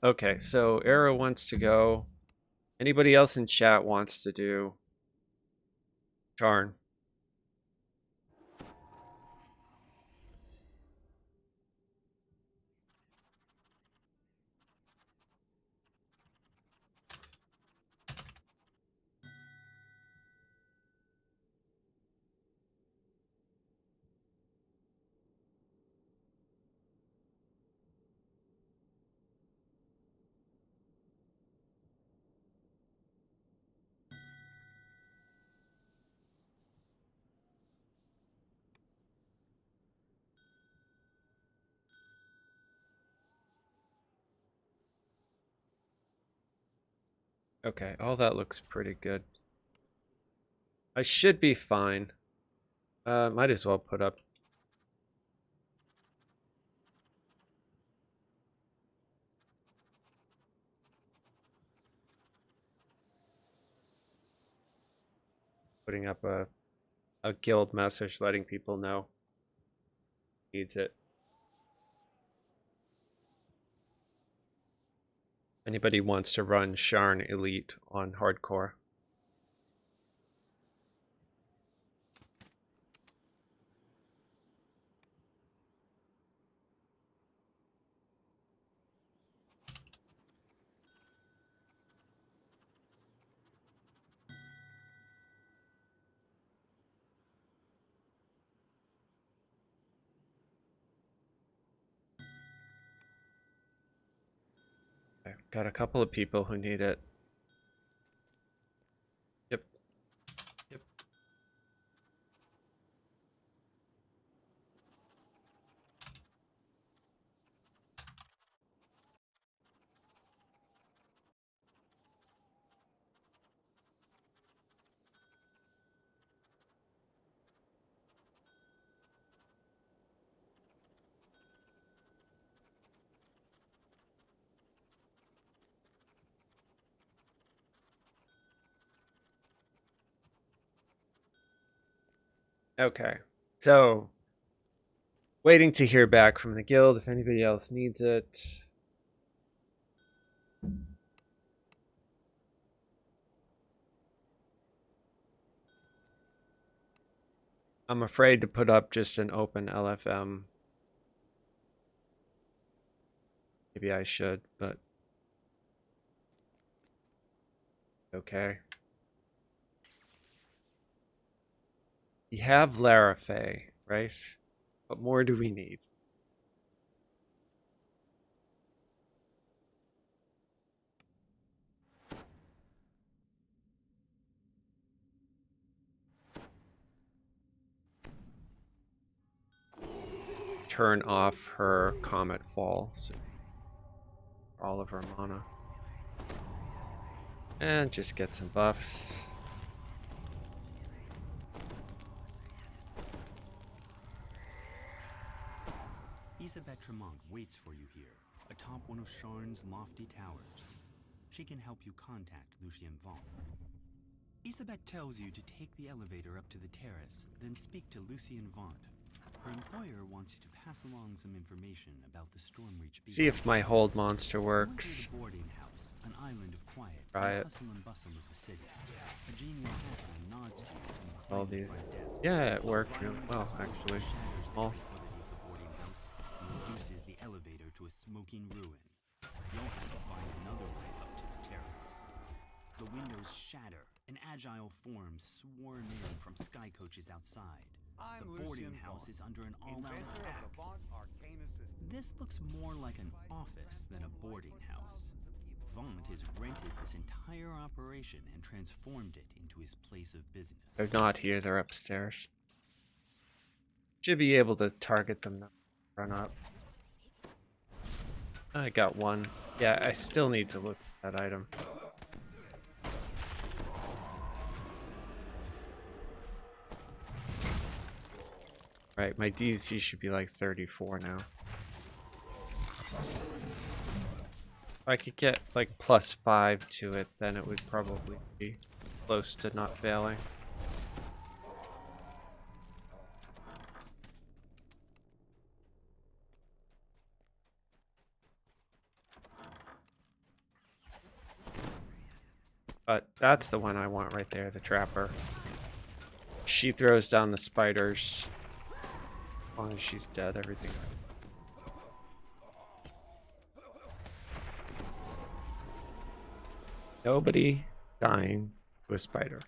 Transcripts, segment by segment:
Okay, so Arrow wants to go. Anybody else in chat wants to do Sharn? Okay, all that looks pretty good. I should be fine. Might as well put up. Putting up a guild message letting people know needs it. Anybody wants to run Sharn Elite on hardcore? I've got a couple of people who need it. Yep. Yep. Okay. So, waiting to hear back from the guild if anybody else needs it. I'm afraid to put up just an open LFM. Maybe I should, but okay. We have Larafay, right? What more do we need? Turn off her Comet Fall, so all of her mana. And just get some buffs. Isabelle Tremont waits for you here, atop one of Sharn's lofty towers. She can help you contact Lucien Vaughn. Isabelle tells you to take the elevator up to the terrace, then speak to Lucien Vaughn. Her employer wants you to pass along some information about the Stormreach. See if my hold monster works. The boarding house, an island of quiet, Try it. hustle and bustle of the city. A genial halfling nods to you from All these. Yeah, it worked really well, actually. Small. Reduces the elevator to a smoking ruin. You'll have to find another way up to the terrace. The windows shatter, and agile forms swarm in from sky coaches outside. The boarding house is under an all-out attack. This looks more like an office than a boarding house. Vaunt has rented this entire operation and transformed it into his place of business. They're not here, they're upstairs. Should be able to target them, run up. I got one. Yeah, I still need to look at that item. Right, my DC should be like 34 now. If I could get like +5 to it, then it would probably be close to not failing. But that's the one I want right there, the trapper. She throws down the spiders. As long as she's dead, everything. Nobody dying to a spider.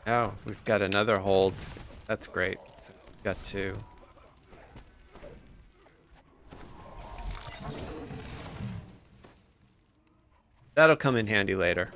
Oh, we've got another hold. That's great. So we've got two. That'll come in handy later.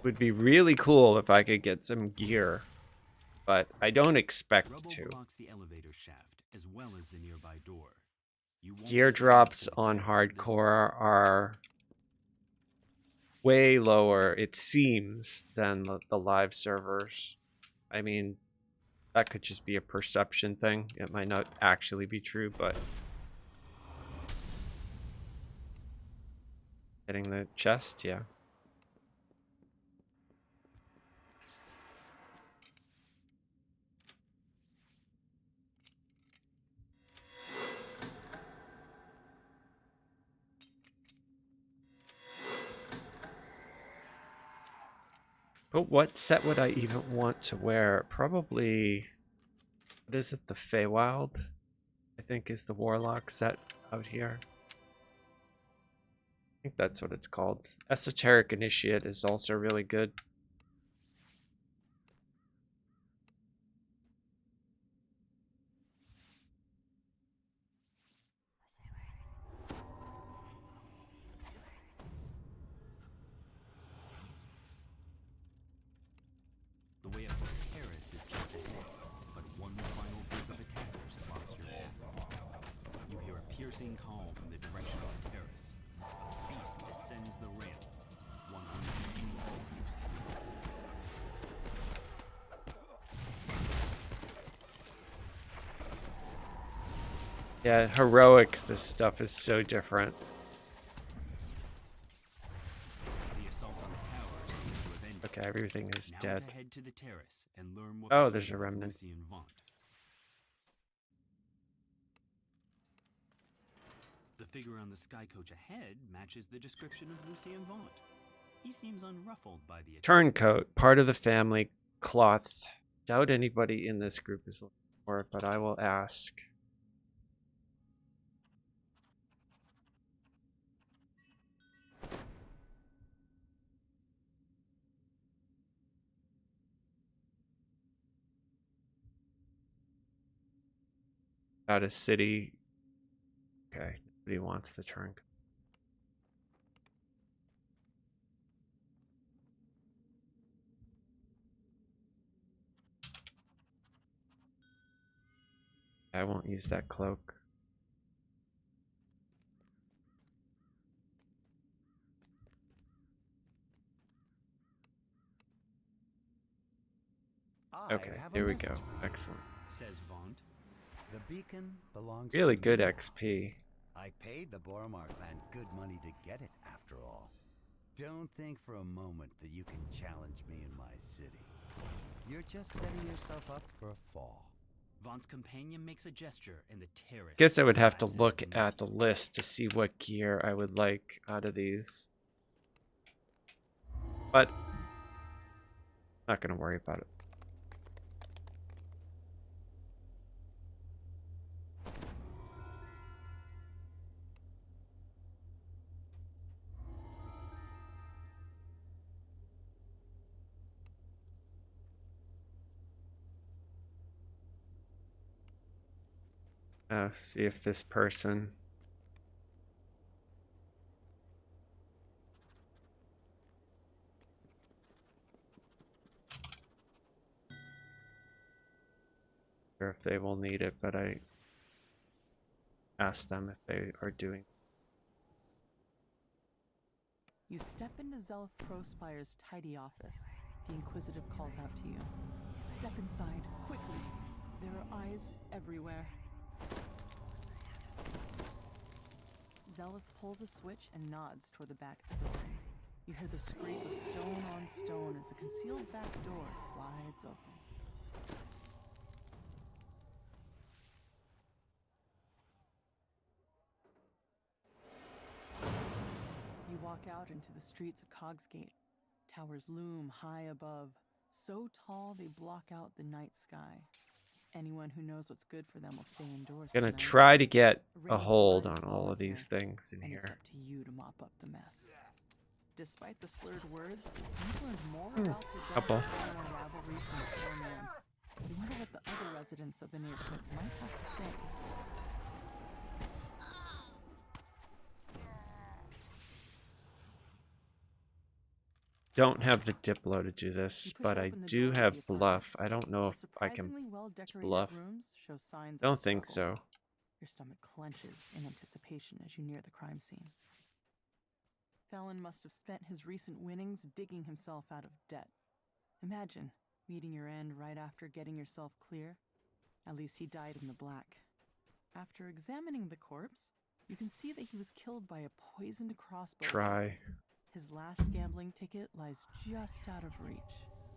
Would be really cool if I could get some gear, but I don't expect Rubble to. blocks the elevator shaft as well as the nearby door. You won't Gear be drops able to on access this hardcore are way lower, it seems, than the live servers. I mean, that could just be a perception thing. It might not actually be true, but getting the chest, yeah. But what set would I even want to wear? Probably, what is it, the Feywild? I think is the Warlock set out here. I think that's what it's called. Esoteric Initiate is also really good. The way up to the terrace is just ahead, but one final group of attackers blocks your path. You hear a piercing call from the direction of the terrace. Beast descends the ramp, one unlike anything you've seen before. Yeah, heroics, this stuff is so different. The assault on the tower seems to have ended. Okay, everything is Now dead. to head to the terrace and learn what Oh, became there's a of remnant. Lucy and Vaunt. The figure on the sky coach ahead matches the description of Lucy and Vaunt. He seems unruffled by the attack. Turncoat, part of the family, cloth. Doubt anybody in this group is looking for it, but I will ask. Out of city. Okay, nobody wants the turncoat. I won't use that cloak. Okay, here we go. Excellent. Says Vaunt. The beacon belongs Really to good you. XP. I paid the Boromar clan good money to get it, after all. Don't think for a moment that you can challenge me in my city. You're just setting yourself up for a fall. Vaunt's companion makes a gesture and the terrace. Guess I would have to collapses look beneath at the you. list to see what gear I would like out of these. But not gonna worry about it. See if this person. sure if they will need it, but I asked them if they are doing. You step into Zelith Prospire's tidy office. The Inquisitive calls out to you. Step inside, quickly. There are eyes everywhere. Zelith pulls a switch and nods toward the back of the building. You hear the scrape of stone on stone as the concealed back door slides open. You walk out into the streets of Cogsgate. Towers loom high above, so tall they block out the night sky. Anyone who knows what's good for them will stay indoors Gonna tonight. try to get rain a of hold blood is on all falling of these here, things in and it's here. up to you to mop up the mess. Despite the slurred words, you've learned more about the couple. Dusty rivalry from the poor man. You wonder what the other residents of the neighborhood might have to say. Don't have the Diplo to do You this, push but I open the do door to have the apartment. Bluff. I don't know The if I can. surprisingly well-decorated bluff. rooms show signs of Don't think struggle. so. Your stomach clenches in anticipation as you near the crime scene. Felon must have spent his recent winnings digging himself out of debt. Imagine meeting your end right after getting yourself clear. At least he died in the black. After examining the corpse, you can see that he was killed by a poisoned crossbow. Try. His last gambling ticket lies just out of reach.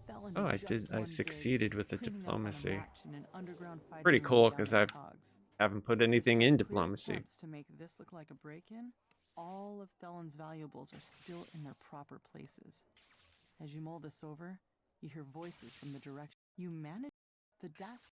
Felon Oh, I just did. I won big, succeeded with the cleaning up on a diplomacy. match in an underground fighting Pretty ring cool down because in I Cogs. haven't put anything in Despite clear diplomacy. attempts to make this look like a break-in, all of Felon's valuables are still in their proper places. As you mull this over, you hear voices from the direction. You manage the desk.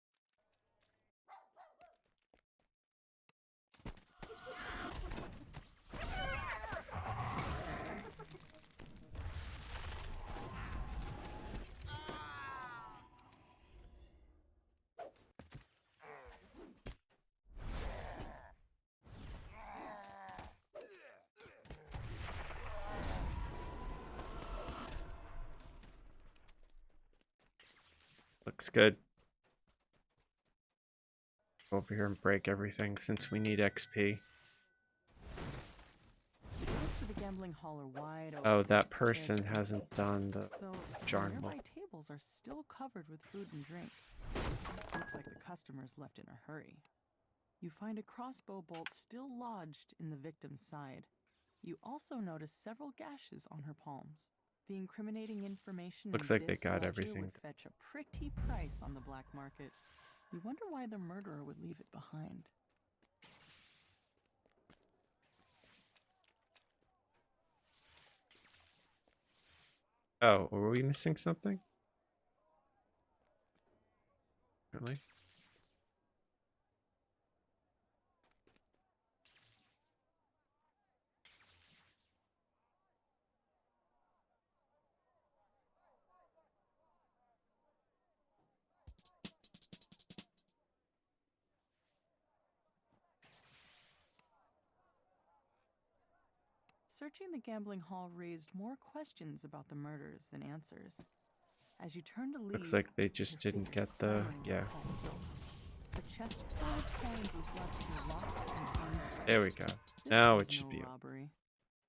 Looks good. Go over here and break everything since we need XP. The doors to the gambling hall are wide open. Oh, that Chairs person are hasn't empty, done the though Sharn nearby one. tables are still covered with food and drink. Looks like the customers left in a hurry. You find a crossbow bolt still lodged in the victim's side. You also notice several gashes on her palms. The incriminating information Looks in like they this got ledger everything. would fetch a pretty price on the black market. You wonder why the murderer would leave it behind. Oh, were we missing something? Really? Searching the gambling hall raised more questions about the murders than answers. As you turn to leave, Looks like they just your didn't fingers get the. clambering Yeah. inside the building. A chest full of coins was left here locked and unchecked. There we go. This Now was it should no be. robbery.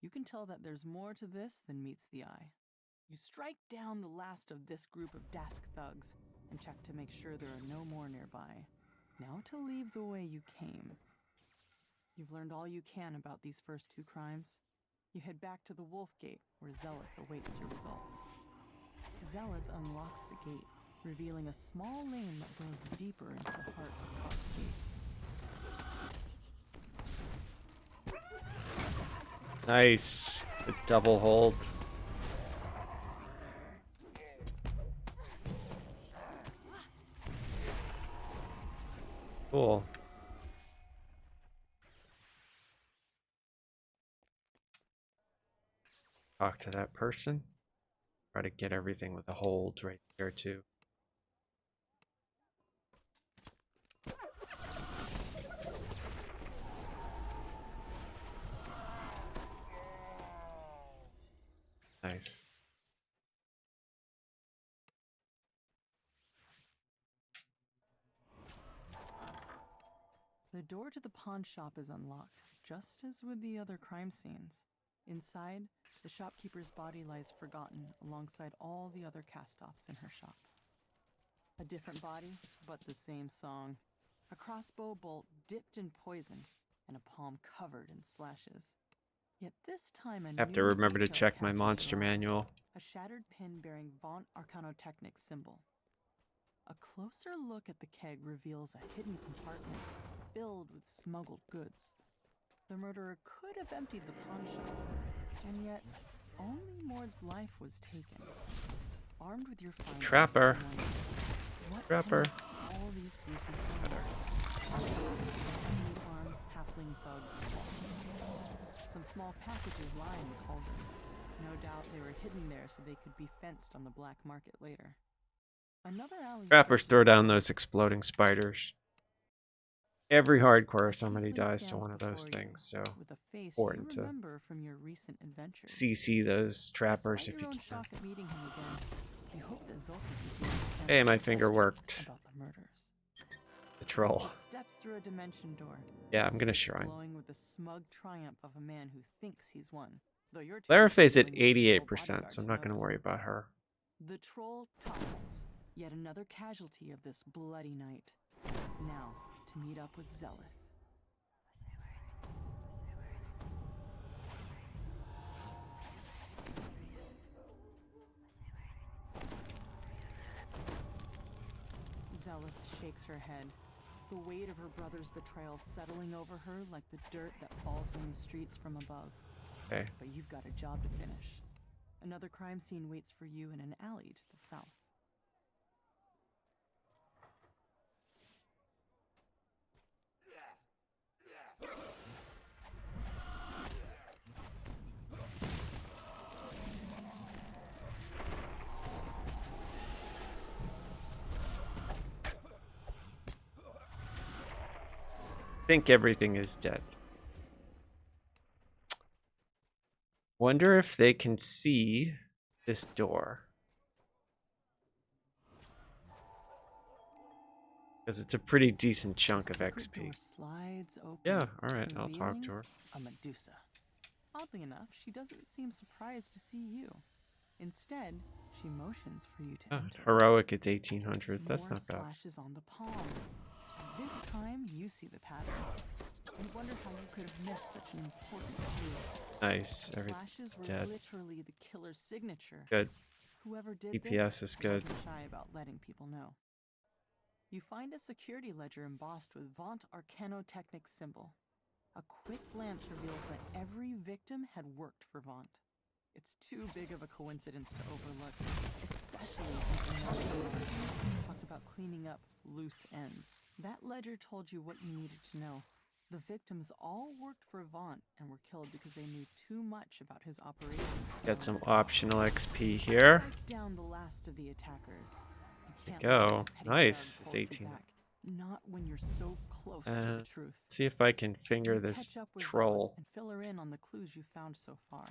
You can tell that there's more to this than meets the eye. You strike down the last of this group of Dask thugs and check to make sure there are no more nearby. Now to leave the way you came. You've learned all you can about these first two crimes. You head back to the Wolf Gate, where Zelith awaits your results. Zelith unlocks the gate, revealing a small lane that goes deeper into the heart of Cox Gate. Nice. The double hold. Cool. Talk to that person. Try to get everything with a hold right there too. Nice. The door to the pawn shop is unlocked, just as with the other crime scenes. Inside, the shopkeeper's body lies forgotten alongside all the other cast-offs in her shop. A different body, but the same song. A crossbow bolt dipped in poison, and a palm covered in slashes. Yet this time a Have to new remember to detail check my catches monster your eye. manual. A shattered pin bearing Vaunt Arcanotechnic symbol. A closer look at the keg reveals a hidden compartment filled with smuggled goods. The murderer could have emptied the pawn shop, and yet only Mord's life was taken. Armed with your findings, Trapper. what Trapper. connects all these gruesome criminals? Unarmed halfling thugs. Some small packages lie in the cauldron. No doubt they were hidden there so they could be fenced on the black market later. Another alley. Trappers throw down those exploding spiders. Every hardcore somebody Tiefling dies to stands one of those before you, things, so with a face important you to remember from your recent adventures. CC those trappers Despite if your you own can. shock at meeting him again, you hope that Zolkus is willing to Hey, answer my your finger questions worked. about the murders. The troll. Zolkus steps through a dimension door. Yeah, I'm gonna his face shrine. glowing with the smug triumph of a man who thinks he's won. Though you're too Larafay's busy at dealing with his troll 88%, bodyguard so I'm to not gonna notice. worry about her. The troll topples, yet another casualty of this bloody night. Now, to meet up with Zelith. Zelith shakes her head, the weight of her brother's betrayal settling over her like the dirt that falls on the streets from above. Okay. But you've got a job to finish. Another crime scene waits for you in an alley to the south. Think everything is dead. Wonder if they can see this door. Because it's a pretty decent chunk of Secret XP. door slides open, Yeah, alright, I'll talk revealing to her. a Medusa. Oddly enough, she doesn't seem surprised to see you. Instead, she motions for you to Oh, enter. heroic, it's 1800. That's More not bad. slashes on the palm. And this time, you see the pattern. You wonder how you could have missed such an important clue. Nice. The Everything's slashes were dead. literally the killer's signature. Good. Whoever did DPS this is good. wasn't shy about letting people know. You find a security ledger embossed with Vaunt Arcanotechnic symbol. A quick glance reveals that every victim had worked for Vaunt. It's too big of a coincidence to overlook, especially since another talked about cleaning up loose ends. That ledger told you what you needed to know. The victims all worked for Vaunt and were killed because they knew too much about his operations. Got some optional XP here. Strike down the last of the attackers. You can't There we let go. those petty Nice. thugs It's hold you 18. back. Not when you're so close to the truth. See if I can finger You this catch up with troll. Zelda and fill her in on the clues you found so far.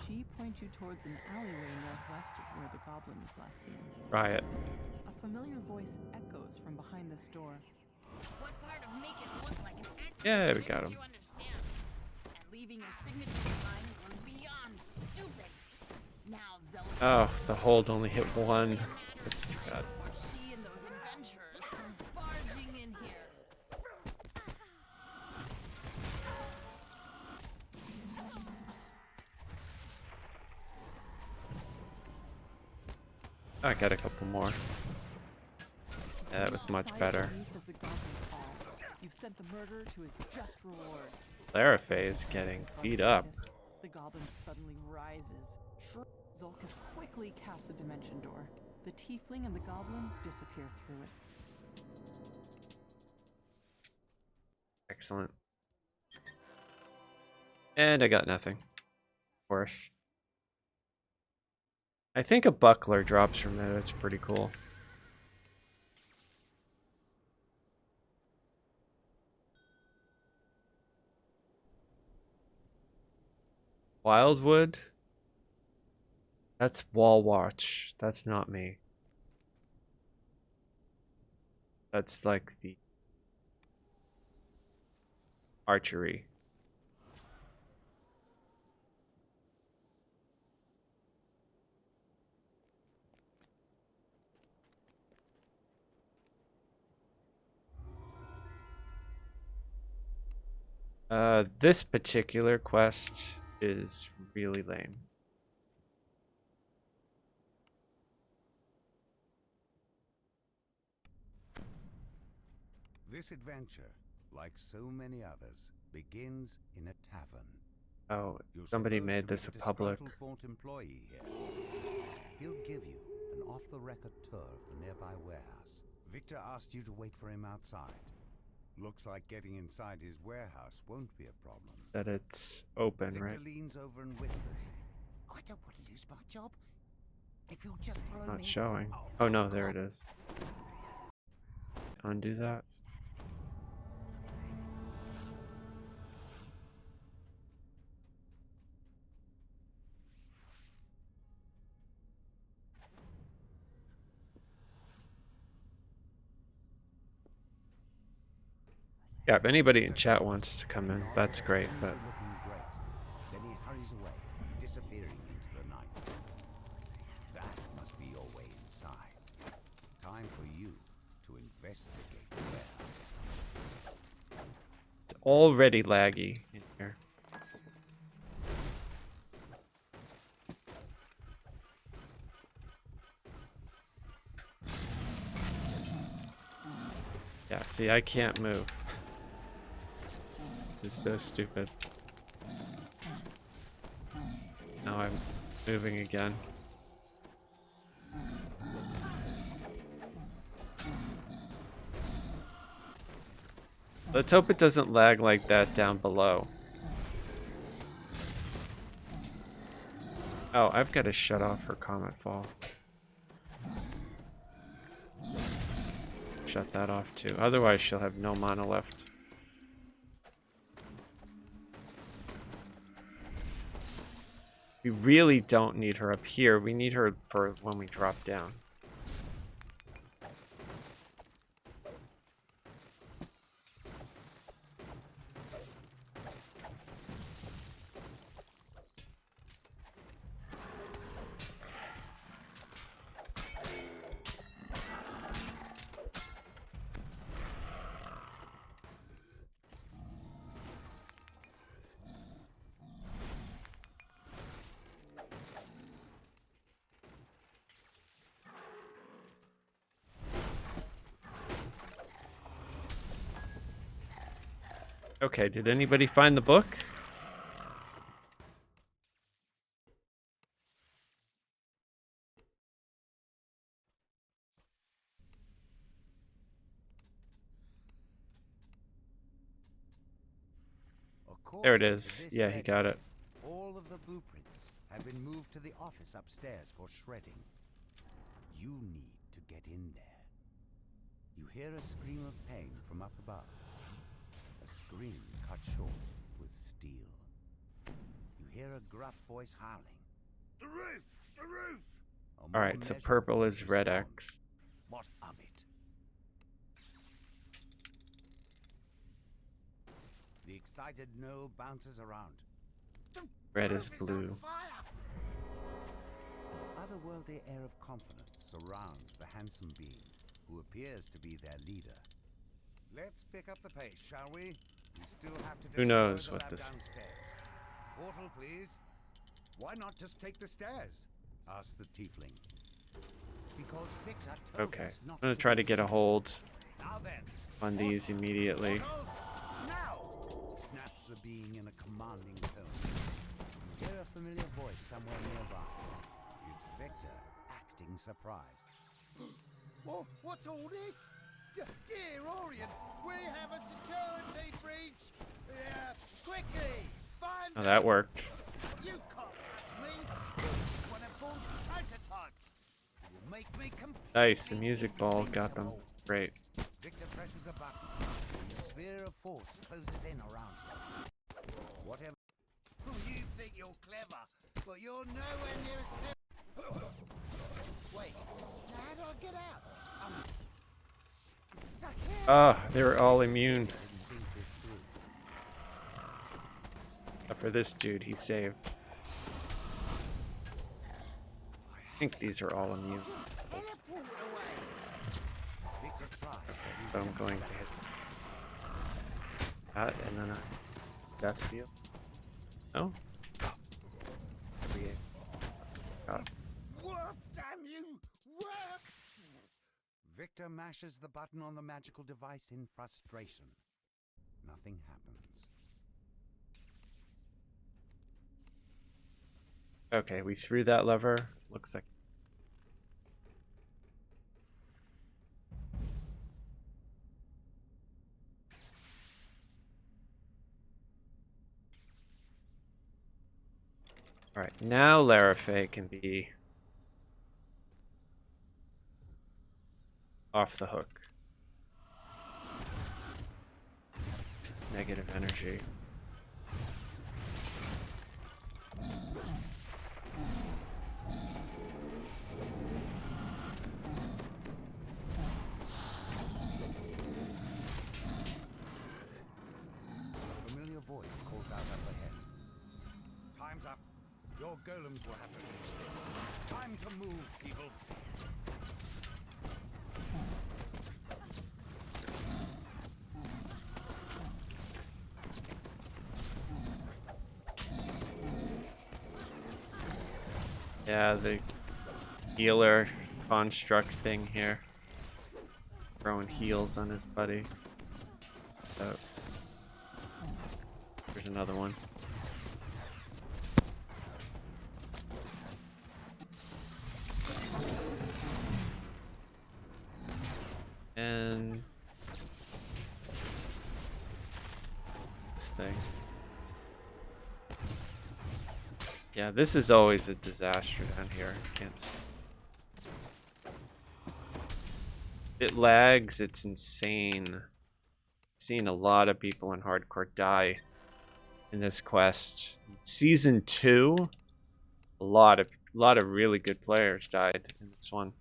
She points you towards an alleyway northwest of where the goblin was last seen. Riot. A familiar voice echoes from behind this door. What part of make it look like an accident Yeah, we didn't got him. you understand? And leaving your signature behind was beyond stupid. Now, Zelda. Oh, the hold only hit one. That's too bad. She and those adventurers come barging in here. I got a couple more. Yeah, that was much Outside better. beneath as the goblin falls, you've sent the murderer to his just reward. Larafay is getting beat up. The goblin suddenly rises. Zolkus quickly casts a dimension door. The tiefling and the goblin disappear through it. Excellent. And I got nothing. Of course. I think a buckler drops from there. That's pretty cool. Wildwood? That's Wall Watch. That's not me. That's like the archery. This particular quest is really lame. This adventure, like so many others, begins in a tavern. Oh, You're somebody supposed made to this a meet public. disgruntled Fort employee here. He'll give you an off-the-record tour of the nearby warehouse. Victor asked you to wait for him outside. Looks like getting inside his warehouse won't be a problem. That it's open, Victor right? leans over and whispers, "I don't want to lose my job. If you'll just follow Not me." showing. Oh no, there it is. Undo that. Yeah, if anybody in chat wants to come in, that's great, but Things are looking great. Then he hurries away, disappearing into the night. That must be your way inside. Time for you to investigate the warehouse. it's already laggy in here. Yeah, see, I can't move. This is so stupid. Now I'm moving again. Let's hope it doesn't lag like that down below. Oh, I've got to shut off her comet fall. Shut that off too. Otherwise, she'll have no mana left. We really don't need her up here. We need her for when we drop down. Okay, did anybody find the book? There it According to is. this Yeah, he got ledger, it. all of the blueprints have been moved to the office upstairs for shredding. You need to get in there. You hear a scream of pain from up above. A scream cut short with steel. You hear a gruff voice howling. "The roof! The roof!" A more Alright, so measured purple voice is red responds. X. What of it? The excited Noel bounces around. Red is blue. An otherworldly air of confidence surrounds the handsome being, who appears to be their leader. Let's pick up the pace, shall we? We still have to Who destroy knows the what lab this- downstairs. Portal, please. Why not just take the stairs? Asked the tiefling. Because Victor told Okay, us I'm not gonna try to be get a silly. hold Now then, on these immediately. Portal, now! Snaps the being in a commanding tone. You hear a familiar voice somewhere nearby. It's Victor, acting surprised. What's all this? Dear Orient, we have a security breach! Quickly! Find Oh, that them! worked. You can't touch me! This is one of Bond's prototypes! It will make me Nice, the music ball got them. invincible. Great. Victor presses a button, and the sphere of force closes in around him. Whatever. You think you're clever, but you're nowhere near as clever. Wait, so how do I get out? I'm stuck here. Ah, they're all immune. Didn't think this through. Except for this dude, he saved. I think these are all immune. Victor tried, So I'm going to hit that and then a death field. No? Got it. Work, damn you! Work! Victor mashes the button on the magical device in frustration. Nothing happens. Okay, we threw that lever. Looks like. Alright, now Larafay can be off the hook. Negative energy. A familiar voice calls out up ahead. Time's up. Your golems will have to finish this. Time to move, people. Yeah, the healer construct thing here. Throwing heals on his buddy. So, there's another one. And this thing. Yeah, this is always a disaster down here. Can't. It lags. It's insane. Seen a lot of people in hardcore die in this quest. Season 2, a lot of really good players died in this one.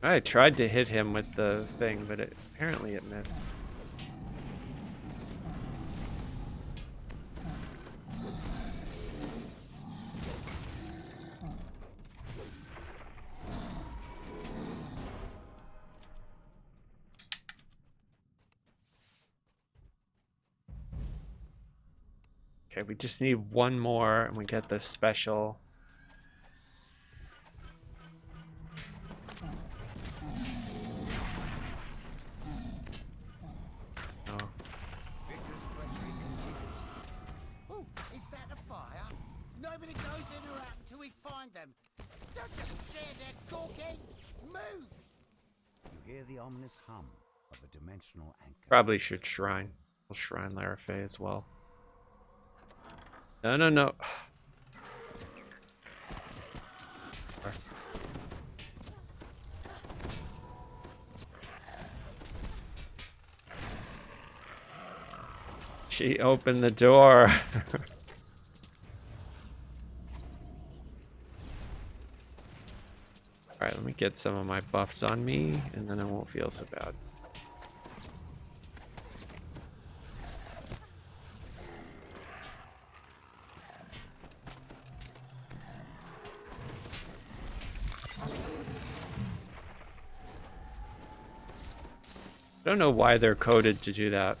I tried to hit him with the thing, but apparently it missed. Okay, we just need one more and we get the special. Victor's treachery continues. Oh, is that a fire? Nobody goes in or out until we find them. Don't just stand there talking. Move! You hear the ominous hum of a dimensional anchor. Probably should shrine. We'll shrine Larafay as well. No, no, no. She opened the door. Alright, let me get some of my buffs on me, and then I won't feel so bad. I don't know why they're coded to do that.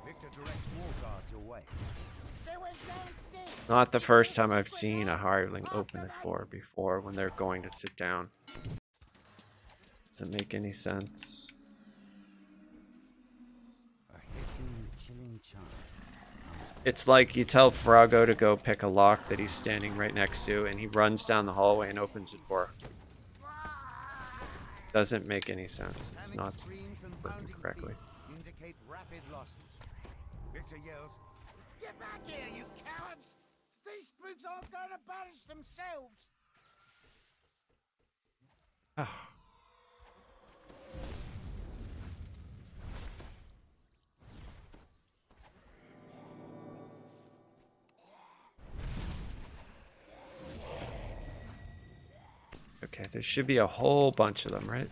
Victor directs war guards your way. They went downstairs. Not the first time I've seen a hireling open the door before when they're going to sit down. Doesn't make any sense. A hissing, chilling chant. It's like you tell Frago to go pick a lock that he's standing right next to, and he runs down the hallway and opens the door. Doesn't make any sense. It's Panic not screams and working pounding correctly. feet indicate rapid losses. Victor yells, "Get back here, you cowards! These brutes aren't going to banish themselves!" Okay, there should be a whole bunch of them, right?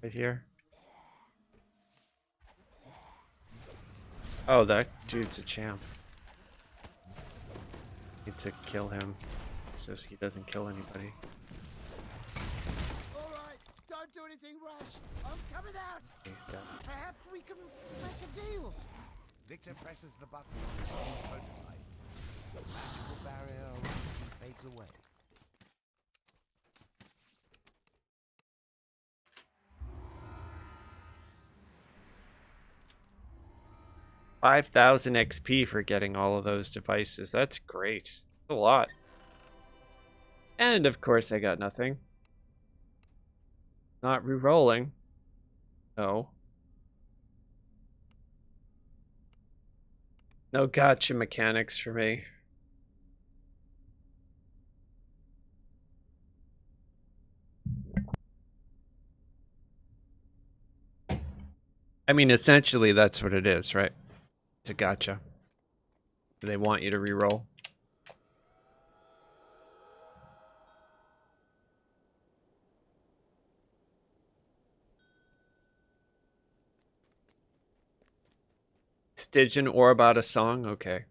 Right here. Oh, that dude's a champ. Need to kill him so he doesn't kill anybody. All right, don't do anything rash. I'm coming out. He's dead. Perhaps we can make a deal. Victor presses the button on his own prototype. The magical barrier around him fades away. $5,000 XP for getting all of those devices. That's great. That's a lot. And of course I got nothing. Not re-rolling. No. No gotcha mechanics for me. I mean, essentially that's what it is, right? It's a gotcha. They want you to re-roll. Stygian or about a song? Okay.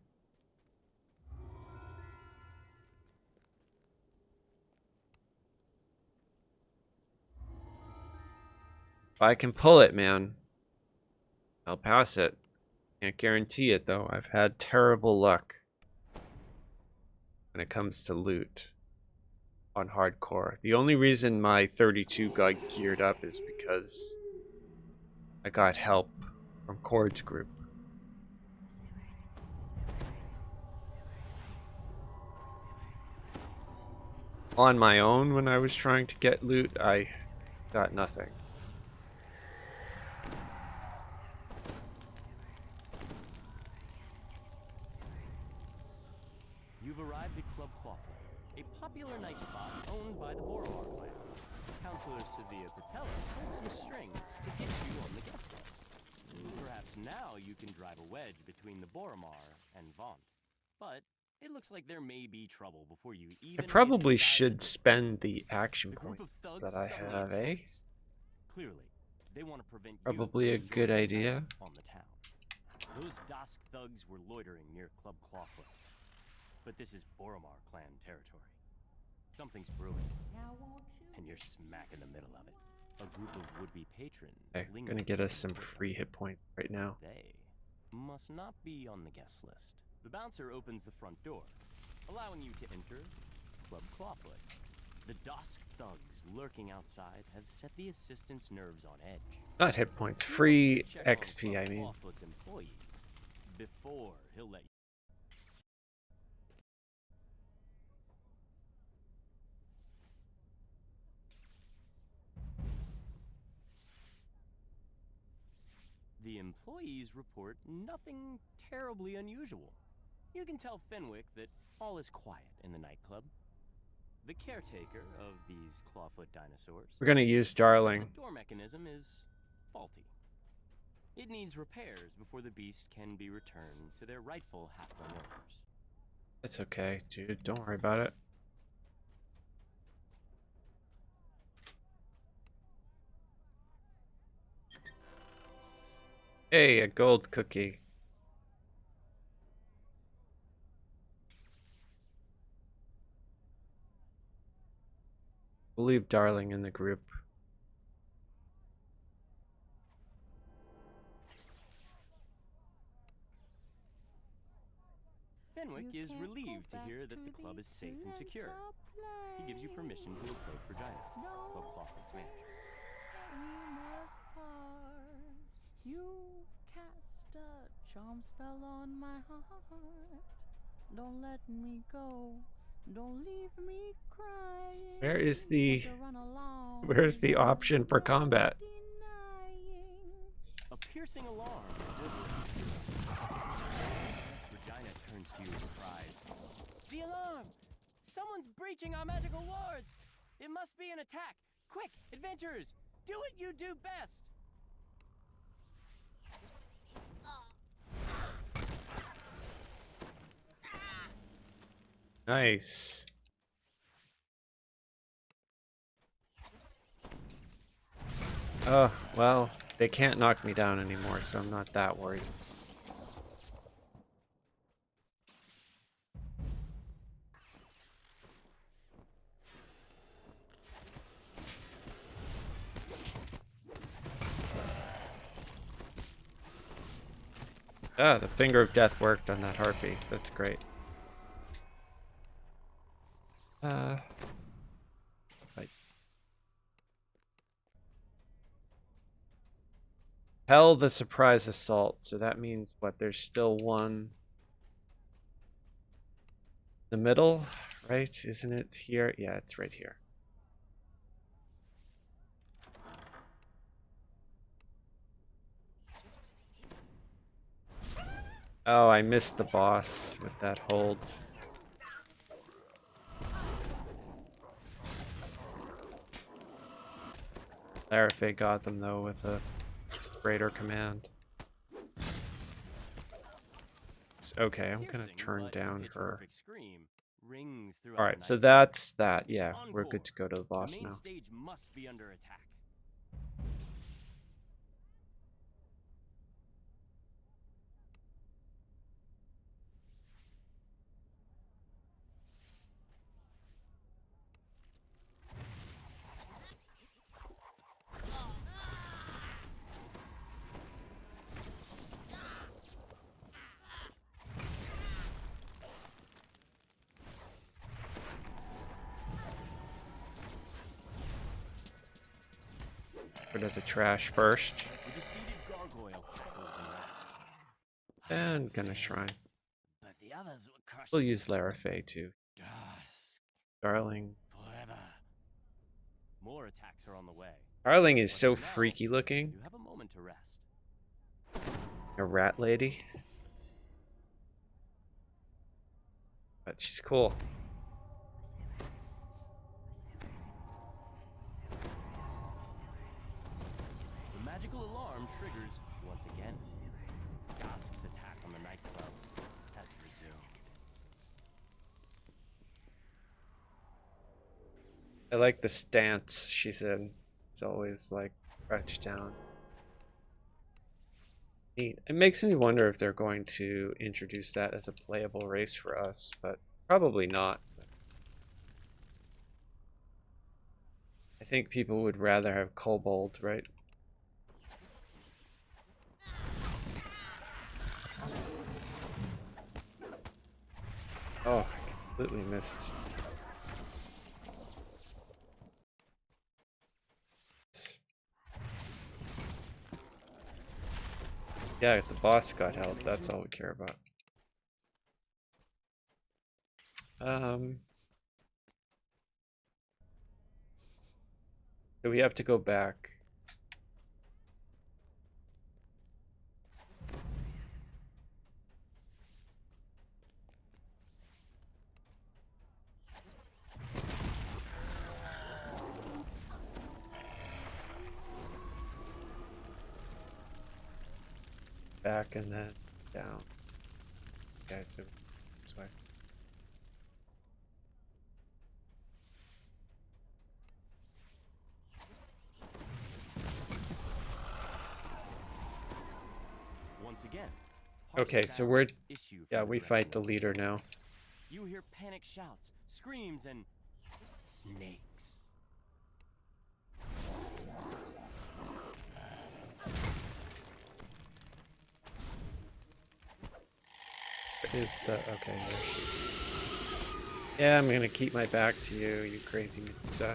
If I can pull it, man, I'll pass it. Can't guarantee it, though. I've had terrible luck when it comes to loot on hardcore. The only reason my 32 got geared up is because I got help from Cord's group. On my own, when I was trying to get loot, I got nothing. You've arrived at Club Clawfoot, a popular night spot owned by the Boromar clan. Counselor Sevilla Patella pulled some strings to get you on the guest list. Perhaps now you can drive a wedge between the Boromar and Vaunt. But it looks like there may be trouble before you even I probably get inside should the door. spend the action The group points of thugs that I suddenly have, eh? attacks. Clearly, they want to prevent you Probably a from good enjoying idea. attack on the town. Those Dusk thugs were loitering near Club Clawfoot. But this is Boromar clan territory. Something's brewing, and you're smack in the middle of it. A group of would-be patrons Okay, linger gonna get us in some the courtyard. free hit points right now. They must not be on the guest list. The bouncer opens the front door, allowing you to enter Club Clawfoot. The Dusk thugs lurking outside have set the assistant's nerves on edge. Not hit points, He free wants you to check on XP, Club I mean. Clawfoot's employees before he'll let you. The employees report nothing terribly unusual. You can tell Fenwick that all is quiet in the nightclub. The caretaker of these clawfoot dinosaurs We're gonna use says that Darling. the door mechanism is faulty. It needs repairs before the beast can be returned to their rightful halfling owners. It's okay, dude. Don't worry about it. Hey, a gold cookie. We'll leave Darling in the group. Fenwick is relieved to hear that the club is safe and secure. He gives you permission to approach Regina, Club Clawfoot's manager. We must part. You've cast a charm spell on my heart. Don't let me go. Don't leave me crying. Where is the To run along where's the without option for combat? denying. A piercing alarm. Regina turns to you with cries. The alarm! Someone's breaching our magical wards! It must be an attack! Quick, adventurers! Do what you do best! Nice. Oh, well, they can't knock me down anymore, so I'm not that worried. Ah, the finger of death worked on that harpy. That's great. Right. Hell, the surprise assault. So that means what? There's still one. The middle, right? Isn't it here? Yeah, it's right here. Oh, I missed the boss with that hold. Larafay got them though with a greater command. It's okay, I'm gonna Piercing, turn but down its her. perfect scream rings throughout Alright, the so night. that's that. Yeah, we're good to go to the The boss main now. stage must be under attack. Rid of the trash first. The defeated gargoyle cackles and rasps. And gonna shrine. But the others were crushed. We'll use Larafay too. Dusk Darling. forever. More attacks are on the way. Darling is But so for now, freaky looking. You have a moment to rest. A rat lady. But she's cool. The magical alarm triggers once again. Dusk's attack on the nightclub has resumed. I like the stance she's in. It's always like crouched down. Neat. It makes me wonder if they're going to introduce that as a playable race for us, but probably not. I think people would rather have kobold, right? Oh, I completely missed. Yeah, if the boss got help, that's all we care about. So we have to go back. Back and then down. Okay, so this way. Once again. Okay, harsh so we're sounds issue from yeah, the we direction fight the of leader stairs. now. You hear panic shouts, screams, and snakes. Is the okay? There she. Yeah, I'm gonna keep my back to you, you crazy Medusa.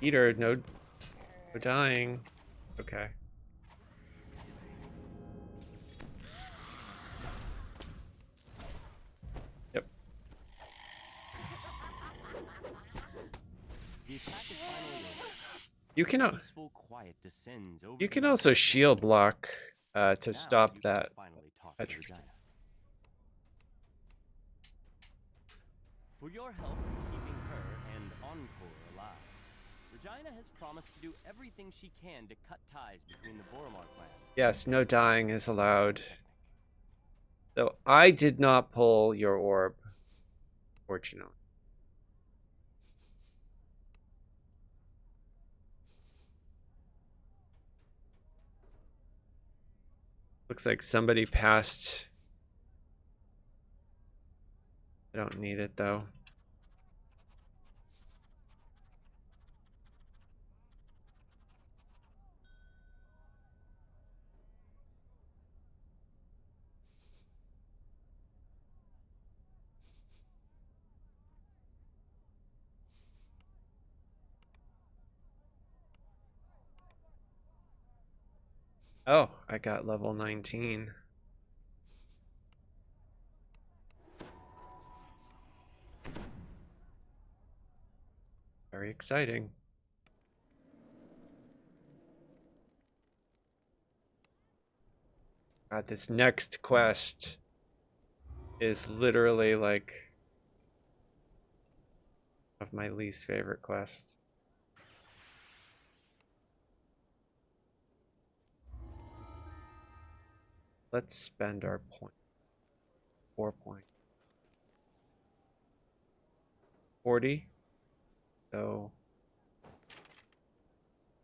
Eater, no dying. Okay. The attack is finally over. You can Peaceful quiet descends over you the can night also as shield the block to Now stop you can that. finally talk that to tr- Regina. For your help in keeping her and Encore alive, Regina has promised to do everything she can to cut ties between the Boromar clan. Yes, no dying is allowed. Though I did not pull your orb, fortunately. Looks like somebody passed. I don't need it though. Oh, I got level 19. Very exciting. God, this next quest is literally like of my least favorite quests. Let's spend our point. 4 point. 40. So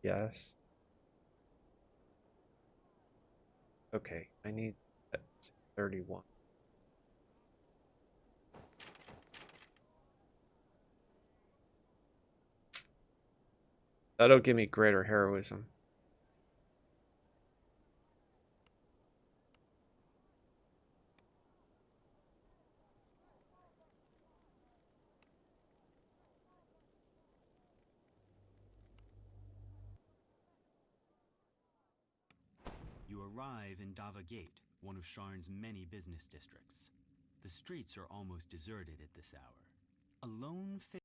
yes. Okay, I need 31. That'll give me greater heroism. You arrive in Dava Gate, one of Sharn's many business districts. The streets are almost deserted at this hour. A lone figure.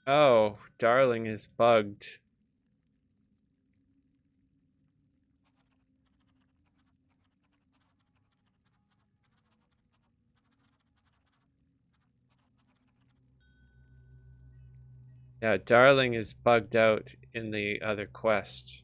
Oh, Darling is bugged. Yeah, Darling is bugged out in the other quest.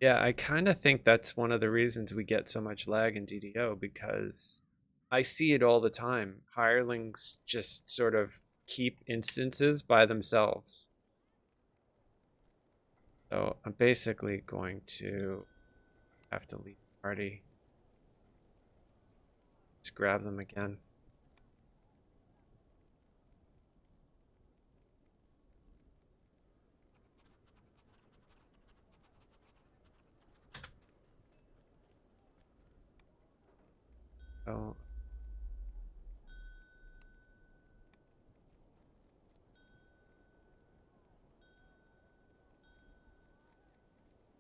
Yeah, I kind of think that's one of the reasons we get so much lag in DDO, because I see it all the time. Hirelings just sort of keep instances by themselves. So I'm basically going to have to leave the party. Just grab them again. Oh.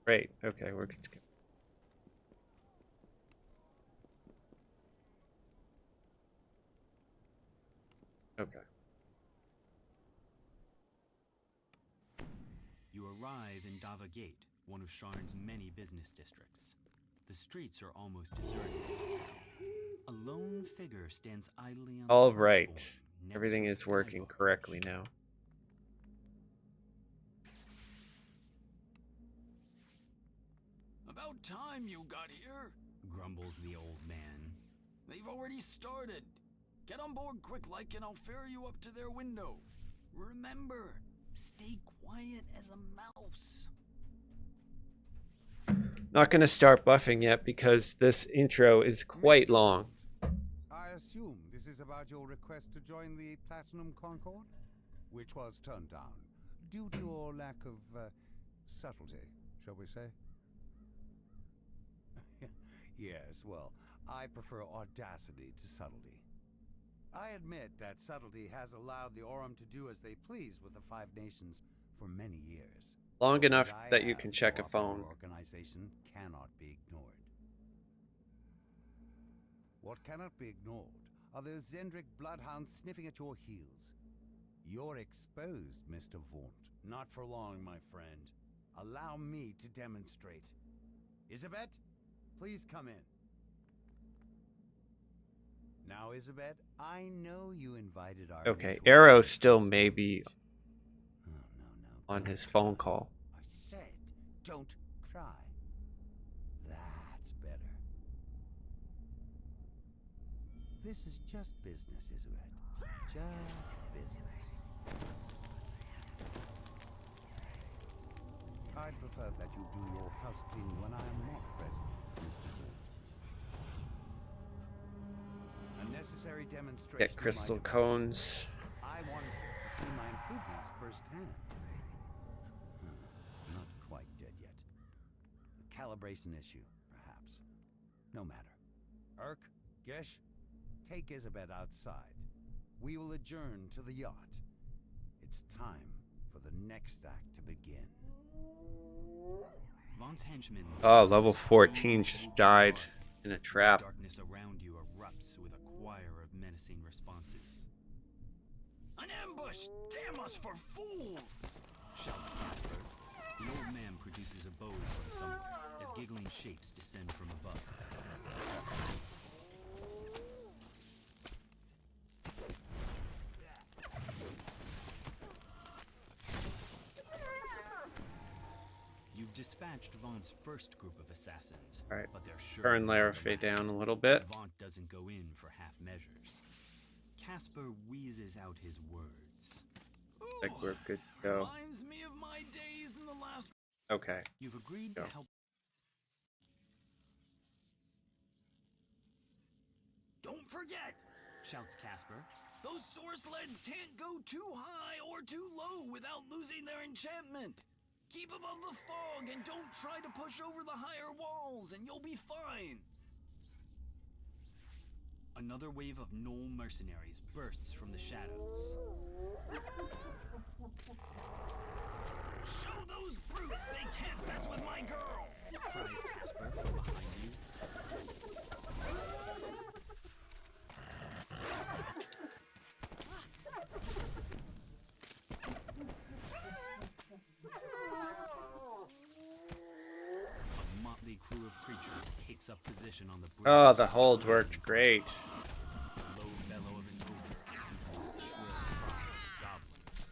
Great. Okay, we're good to go. Okay. You arrive in Dava Gate, one of Sharn's many business districts. The streets are almost deserted at this hour. A lone figure stands idly on All the right. platform next Everything to a is working skybox. correctly now. About time you got here, grumbles the old man. they've already started. Get on board quick like and I'll ferry you up to their window. Remember, stay quiet as a mouse. Not going to start buffing yet because this intro is quite Mr. long. I assume this is about your request to join the Platinum Concord? Which was turned down. due to your lack of subtlety, shall we say? Yes, well, I prefer audacity to subtlety. I admit that subtlety has allowed the Aurum to do as they please with the Five Nations for many years. Long But enough what I that you have can to check a offer phone. your organization cannot be ignored. What cannot be ignored are those Zendrick bloodhounds sniffing at your heels. You're exposed, Mr. Vaunt. Not for long, my friend. Allow me to demonstrate. Isabet, please come in. Now, Isabet, I know you invited our Okay, mutual Arrow friend still to may be stage. No, on don't his cry. phone call. I said, don't cry. That's better. This is just business, Isabet. Just business. I'd prefer that you do your house cleaning when I am not present, Mr. Vaughn. A necessary demonstration Get of my crystal device. cones. I want to see my improvements firsthand. Not quite dead yet. A calibration issue, perhaps. No matter. Urk, Gesh, take Isabet outside. We will adjourn to the yacht. It's time for the next act to begin. Vaughn's henchman. Oh, level 14 just died in a trap. Darkness around you erupts with a choir of menacing responses. An ambush! Damn us for fools! Shouts Casper. The old man produces a bow from somewhere as giggling shapes descend from above. You've dispatched Vaughn's first group of assassins. Alright, But they're sure turn to Larafay the last. down a little bit. Vaughn doesn't go in for half measures. Casper wheezes out his words. I think we're good to go. Reminds me of my days in the last. Okay. You've agreed Go. to help. Don't forget! Shouts Casper. Those source sleds can't go too high or too low without losing their enchantment. Keep above the fog and don't try to push over the higher walls and you'll be fine. Another wave of Knoll mercenaries bursts from the shadows. Show those brutes they can't mess with my girl! Cries Casper from behind you. A motley crew of creatures takes up position on the bridge. Oh, the hold worked great. A low bellow of an ogre echoes the shrill cries of goblins.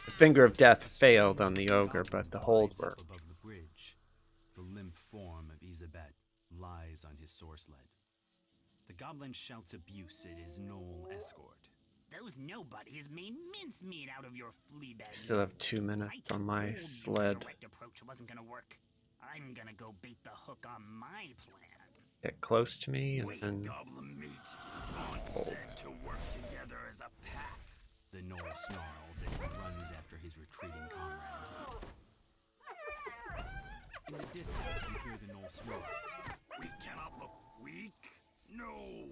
The finger of death failed on the ogre, but the hold Glides up worked. above the bridge. The limp form of Isabet lies on his source sled. The goblin shouts abuse at his Knoll escort. Those nobodies made mincemeat out of your fleabag. Still have 2 minutes on my sled. Direct approach wasn't gonna work. I'm gonna go bait the hook on my plan. Get close to me and Wait, then goblin meat. Vaughn said to work together as a pack. The Knoll snarls as he runs after his retreating comrade. In the distance, you hear the Knoll snarl. We cannot look weak. No.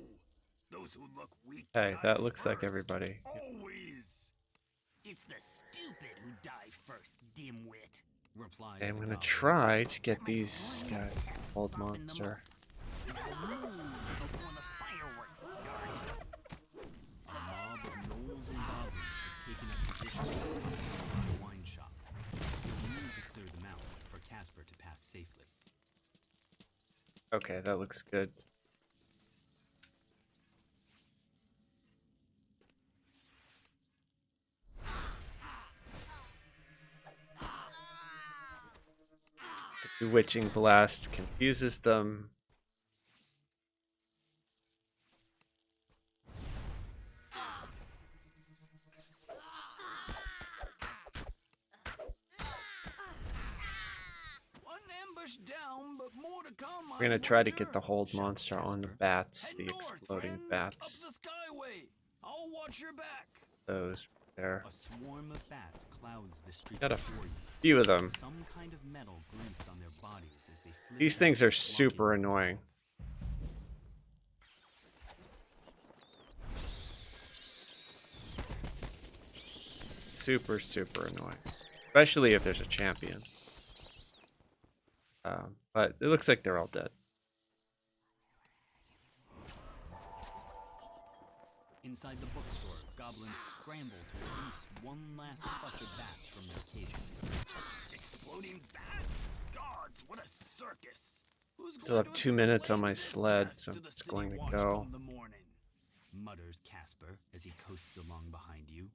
Those who look weak. hey, die that looks like first. everybody. Always. It's the stupid who die first, dimwit. Replies I'm the gonna goblin. try to get these guys. Old monster. Now move before the fireworks start. A mob of Knolls and goblins have taken up positions in the wine shop. You'll need to clear them out for Casper to pass safely. Okay, that looks good. The bewitching blast confuses them. One ambush down, but more to come. We're gonna try to get the hold monster on the bats, Head the north, exploding friends, bats. Up the skyway. I'll watch your back. those there. A swarm of bats clouds the street Got a before you. few of them. Some kind of metal glints on their bodies as they flit These about, things are blocking super the annoying. Super, super annoying. Especially if there's a champion. But it looks like they're all dead. Inside the bookstore, goblins scramble to release one last clutch of bats from their cages. Exploding bats? Gods, what a circus! Who's Still going have to 2 minutes on explain my this sled, mess so to the it's city going to watch go. come the morning? Mutters Casper as he coasts along behind you.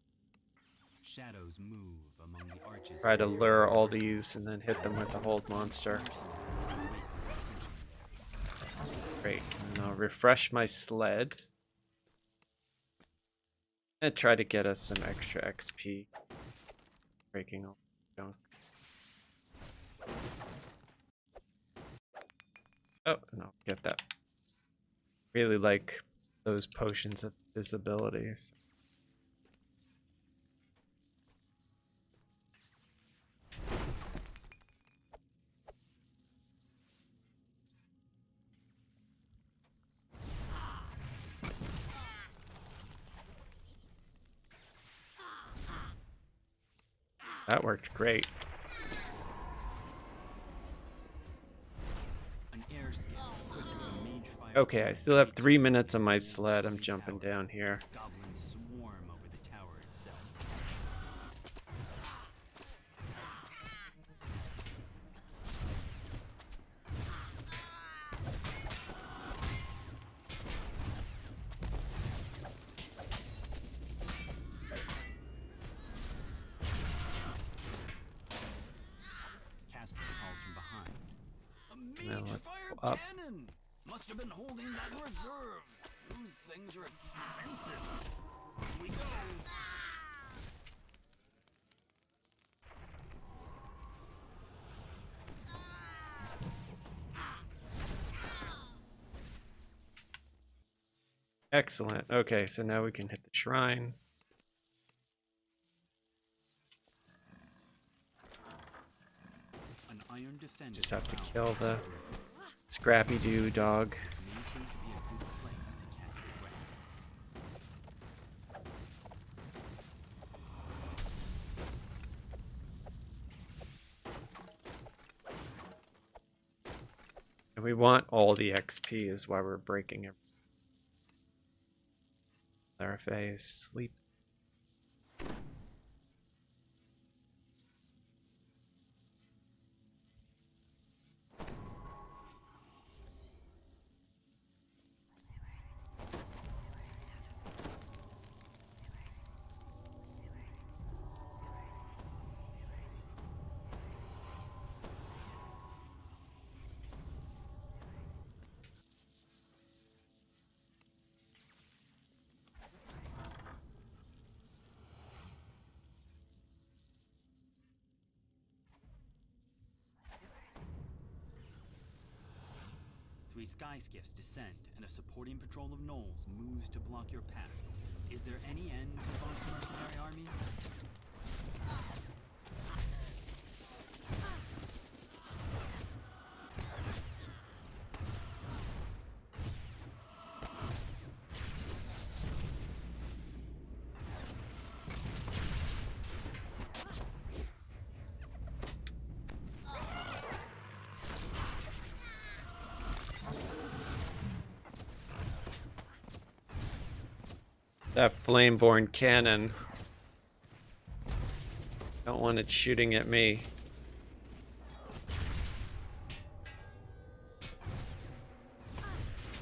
Shadows move among the arches. Try to of the lure area. all these and then hit them with a hold monster. Mercenaries await your attention there. Great. And I'll refresh my sled. And try to get us some extra XP. Breaking all the junk. Oh, no, get that. Really like those potions of visibilities. That worked great. An air skiff equipped with a mage fire Okay, I still have 3 minutes on my sled. I'm jumping down here. Goblins swarm over the tower itself. Casper calls from behind. A Now mage let's fire go up. cannon! Must have been holding that in reserve. Those things are expensive. Here we go. Excellent. Okay, so now we can hit the shrine. An iron defender Just have to around kill the Casper Scrappy Doo dog. is maintained to be a good place to catch your breath. And we want all the XP is why we're breaking it. Larvae is sleep. Three sky skiffs descend, and a supporting patrol of gnolls moves to block your path. Is there any end to Vought's mercenary army? That flameborn cannon. Don't want it shooting at me.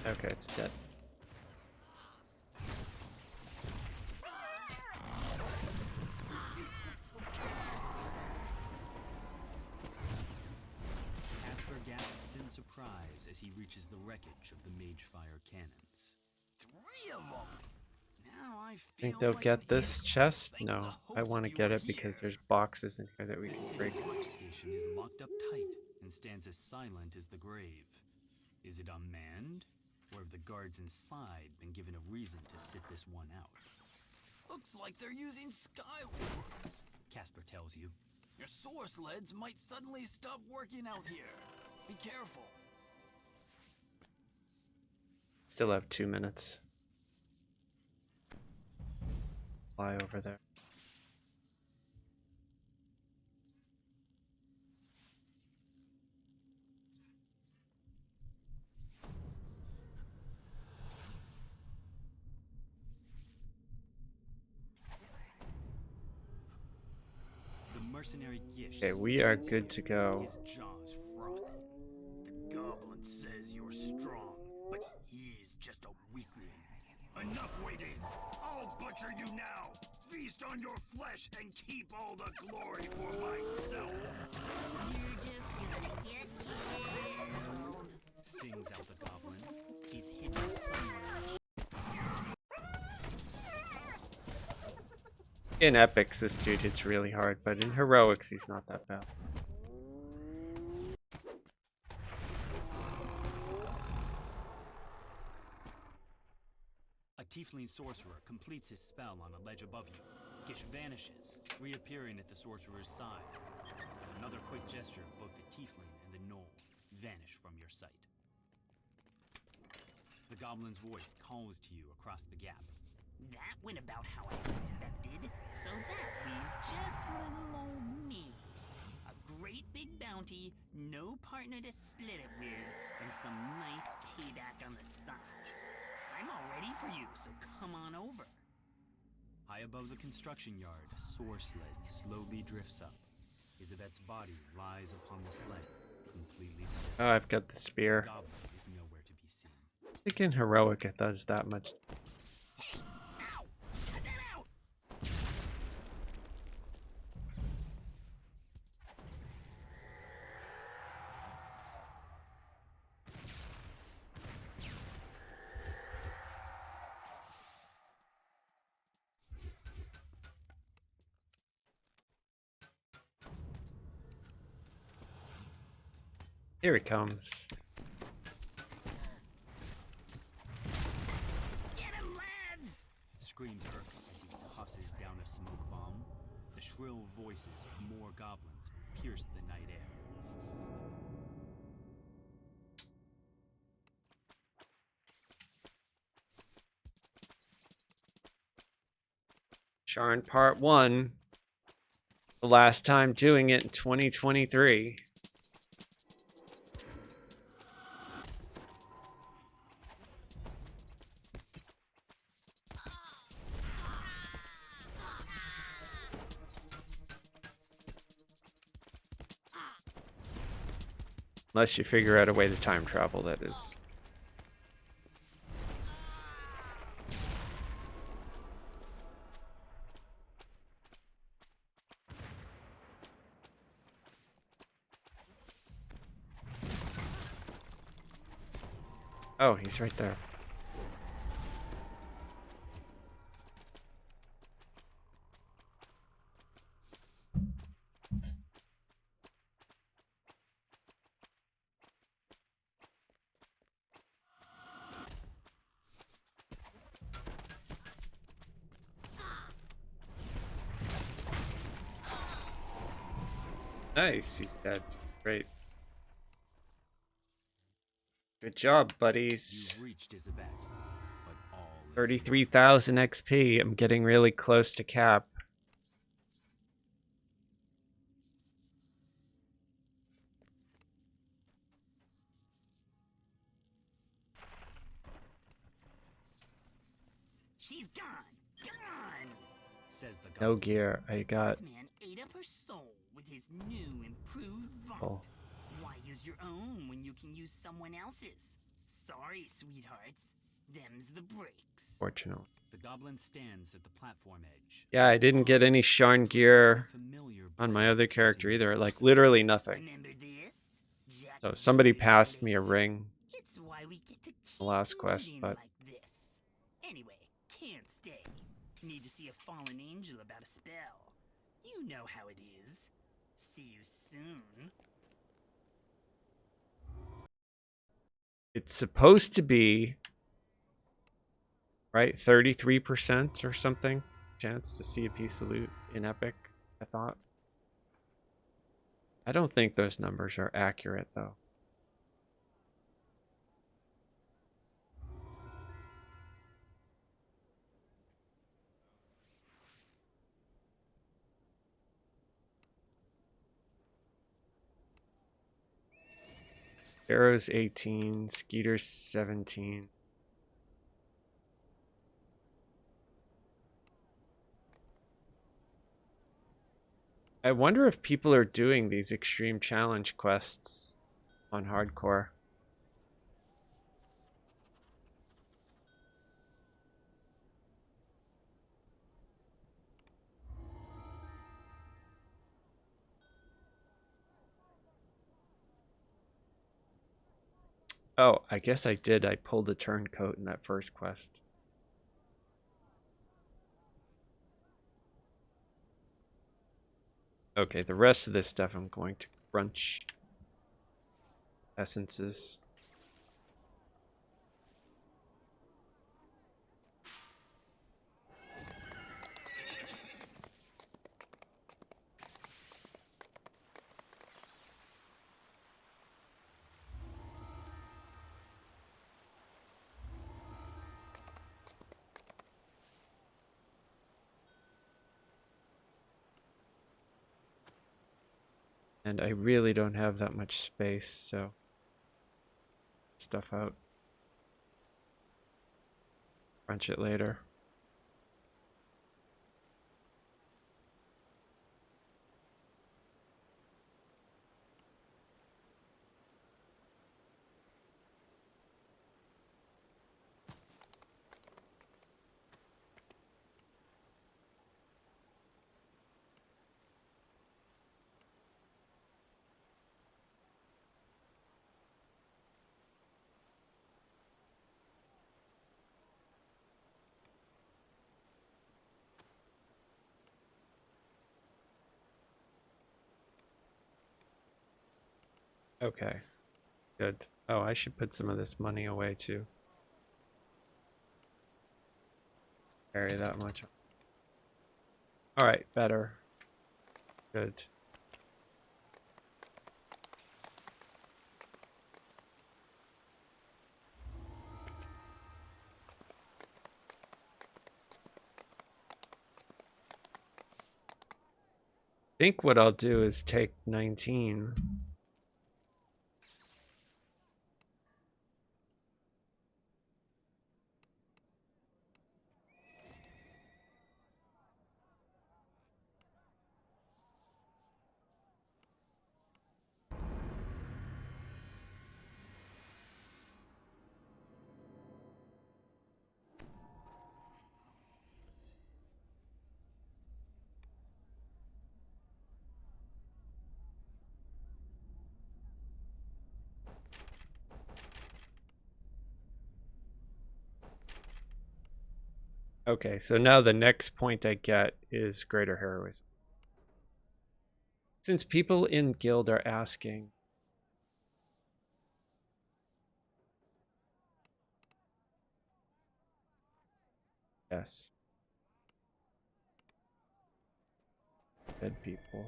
Okay, it's dead. Casper gasps in surprise as he reaches the wreckage of the mage fire cannons. 3 of them. Now I Think feel they'll like get an this idiot. chest? Thank No, the I host want to you get were it because here. there's boxes in here that we The can city break. workstation is locked up tight and stands as silent as the grave. Is it unmanned? Or have the guards inside been given a reason to sit this one out? Looks like they're using skywards. Casper tells you. Your source leads might suddenly stop working out here. Be careful. Still have 2 minutes. Fly over there. The mercenary Gish. Okay, we are good to go. His jaws frothing. The goblin says you're strong, but he's just a weakling. Enough waiting. I'll butcher you now. Feast on your flesh and keep all the glory for myself. You're just gonna get killed. Sings out the goblin. He's hidden somewhere. In epics, this dude hits really hard, but in heroics, he's not that bad. A tiefling sorcerer completes his spell on a ledge above you. Gish vanishes, reappearing at the sorcerer's side. Another quick gesture, both the tiefling and the gnoll vanish from your sight. The goblin's voice calls to you across the gap. That went about how I expected, so that leaves just little old me. A great big bounty, no partner to split it with, and some nice payback on the side. I'm all ready for you, so come on over. High above the construction yard, a soar sled slowly drifts up. Isabet's body lies upon the sled, completely still. Oh, I've got the The spear. goblin is nowhere to be seen. I think in heroic it does that much. Ow! Cut that out! Here he comes. Get him, lads! Screams Urk as he tosses down a smoke bomb. The shrill voices of more goblins pierce the night air. Sharn Part 1. The last time doing it in 2023. Unless you figure out a way to time travel, that is. Oh, he's right there. Nice, he's dead. Great. Good job, buddies. You've reached Isabet, but all is 33,000 XP. I'm getting really close to cap. She's gone! Gone! says the No goblin. gear. I got. This man ate up her soul with his new improved vomit. Oh. Why use your own when you can use someone else's? Sorry, sweethearts. Them's the breaks. Fortunately. The goblin stands at the platform edge. Yeah, I didn't get any Sharn gear Familiar on my breath other character seems either. to Like, be literally nothing. Remember this? Jack So somebody Rabbit's passed me a blade. ring. It's why we get to keep The last quest, meeting but- like this. Anyway, can't stay. Need to see a fallen angel about a spell. You know how it is. See you soon. It's supposed to be, right, 33% or something. chance to see a piece of loot in Epic, I thought. I don't think those numbers are accurate, though. Arrow's 18, Skeeter's 17. I wonder if people are doing these extreme challenge quests on hardcore. Oh, I guess I did. I pulled a turncoat in that first quest. Okay, the rest of this stuff I'm going to crunch essences. And I really don't have that much space, so stuff out. Crunch it later. Okay, good. Oh, I should put some of this money away too. Carry that much. All right, better. Good. I think what I'll do is take 19. Okay, so now the next point I get is greater heroism. Since people in guild are asking, yes, dead people.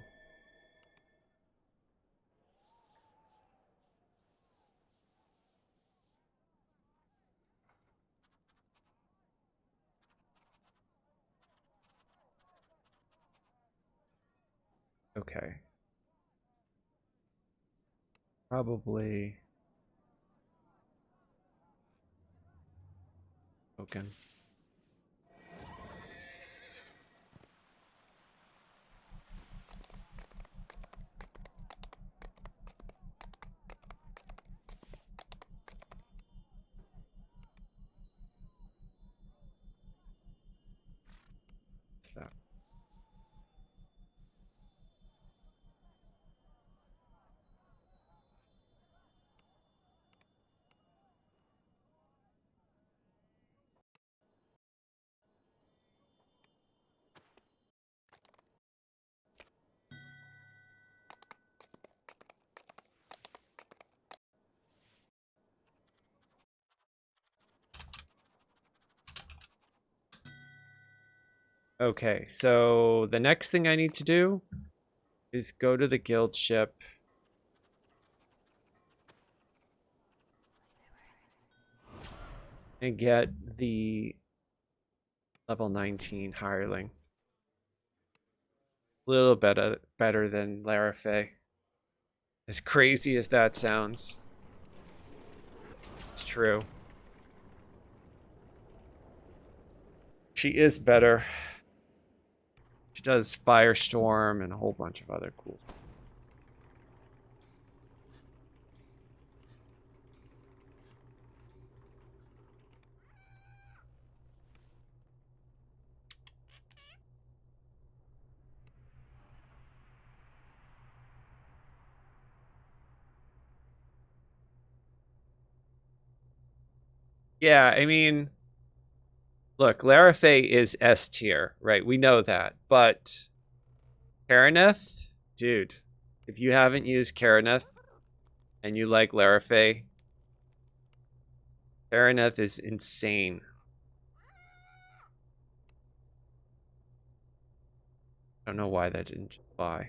Okay. Probably token. What's that? Okay, so the next thing I need to do is go to the guild ship. And get the level 19 hireling. A little better than Larafay. As crazy as that sounds. It's true. She is better. She does Firestorm and a whole bunch of other cool stuff. Yeah, I mean, look, Larafay is S tier, right? We know that. But Karaneth, dude, if you haven't used Karaneth and you like Larafay, Karaneth is insane. I don't know why that didn't just buy.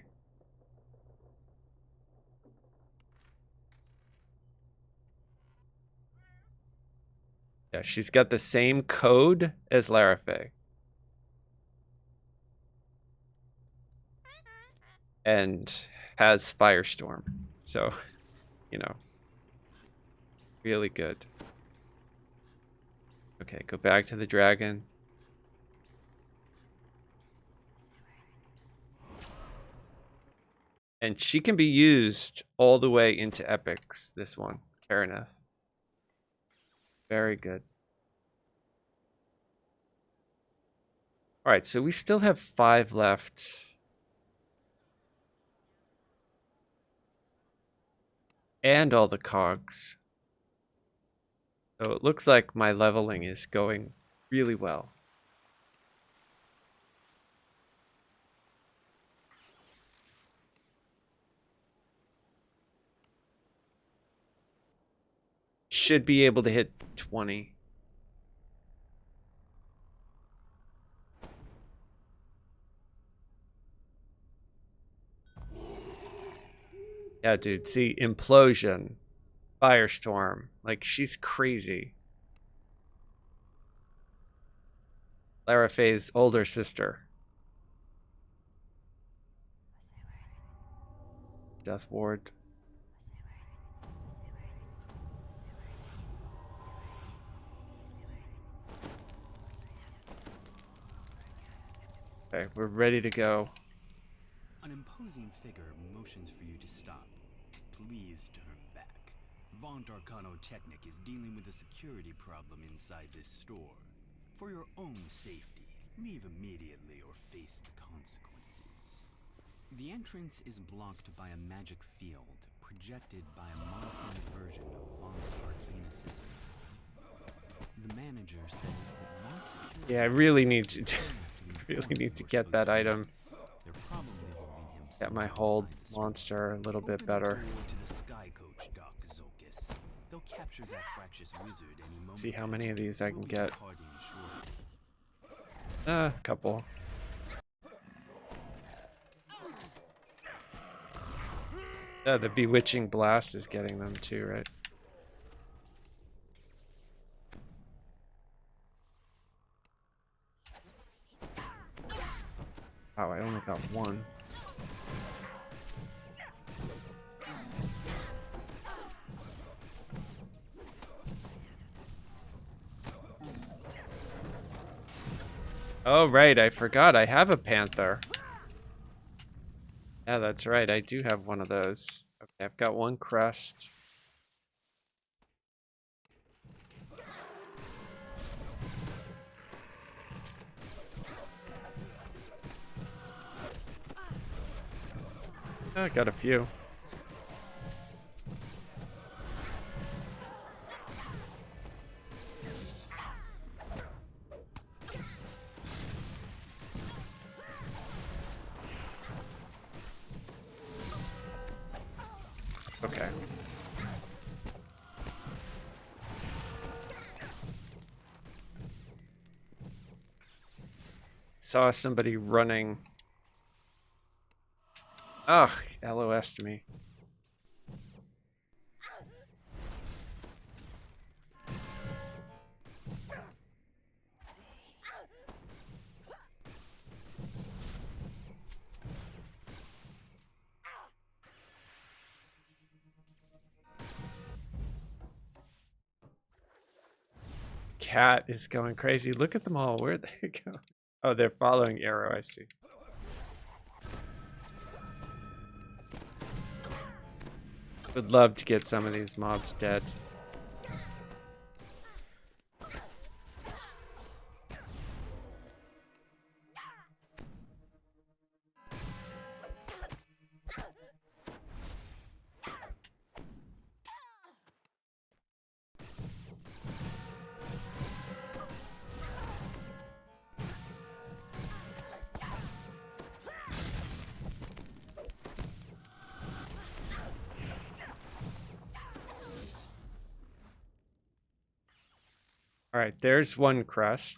Yeah, she's got the same code as Larafay. And has Firestorm. So, you know, really good. Okay, go back to the dragon. And she can be used all the way into epics, this one, Karaneth. Very good. All right, so we still have 5 left. And all the cogs. So it looks like my leveling is going really well. Should be able to hit 20. Yeah, dude, see, Implosion, Firestorm, like, she's crazy. Larafay's older sister. Death Ward. Okay, we're ready to go. An imposing figure motions for you to stop. Please turn back. Vaunt Arcano Technic is dealing with a security problem inside this store. For your own safety, leave immediately or face the consequences. The entrance is blocked by a magic field projected by a modified version of Vaunt's arcana system. The manager says that Vaunt's security... Yeah, I really need to really need to get that item. They're probably holding him Get my somewhere hold inside the store. monster a little bit Open better. the door to the Sky Coach, Doc Zolkis. They'll capture that fractious wizard any moment. See how many of these I can We'll be get. departing shortly. A couple. Yeah, the Bewitching Blast is getting them too, right? Oh, I only got one. Oh, right, I forgot I have a panther. Yeah, that's right, I do have one of those. Okay, I've got one crest. I got a few. Okay. saw somebody running. Ugh, LOS to me. Cat is going crazy. Look at them all. Where'd they go? Oh, they're following Arrow, I see. Would love to get some of these mobs dead. All right, there's one crest.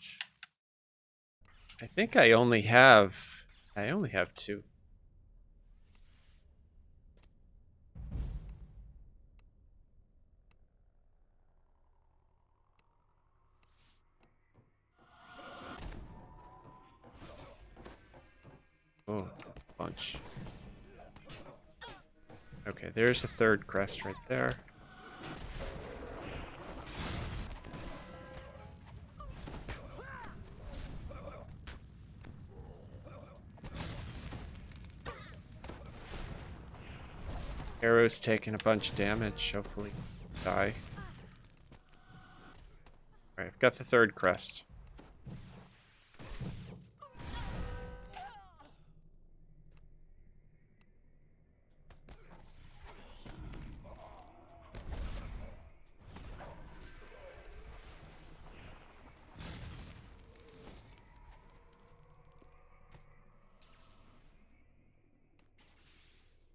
I think I only have two. Oh, bunch. Okay, there's a third crest right there. Arrow's taking a bunch of damage, hopefully die. Alright, I've got the third crest.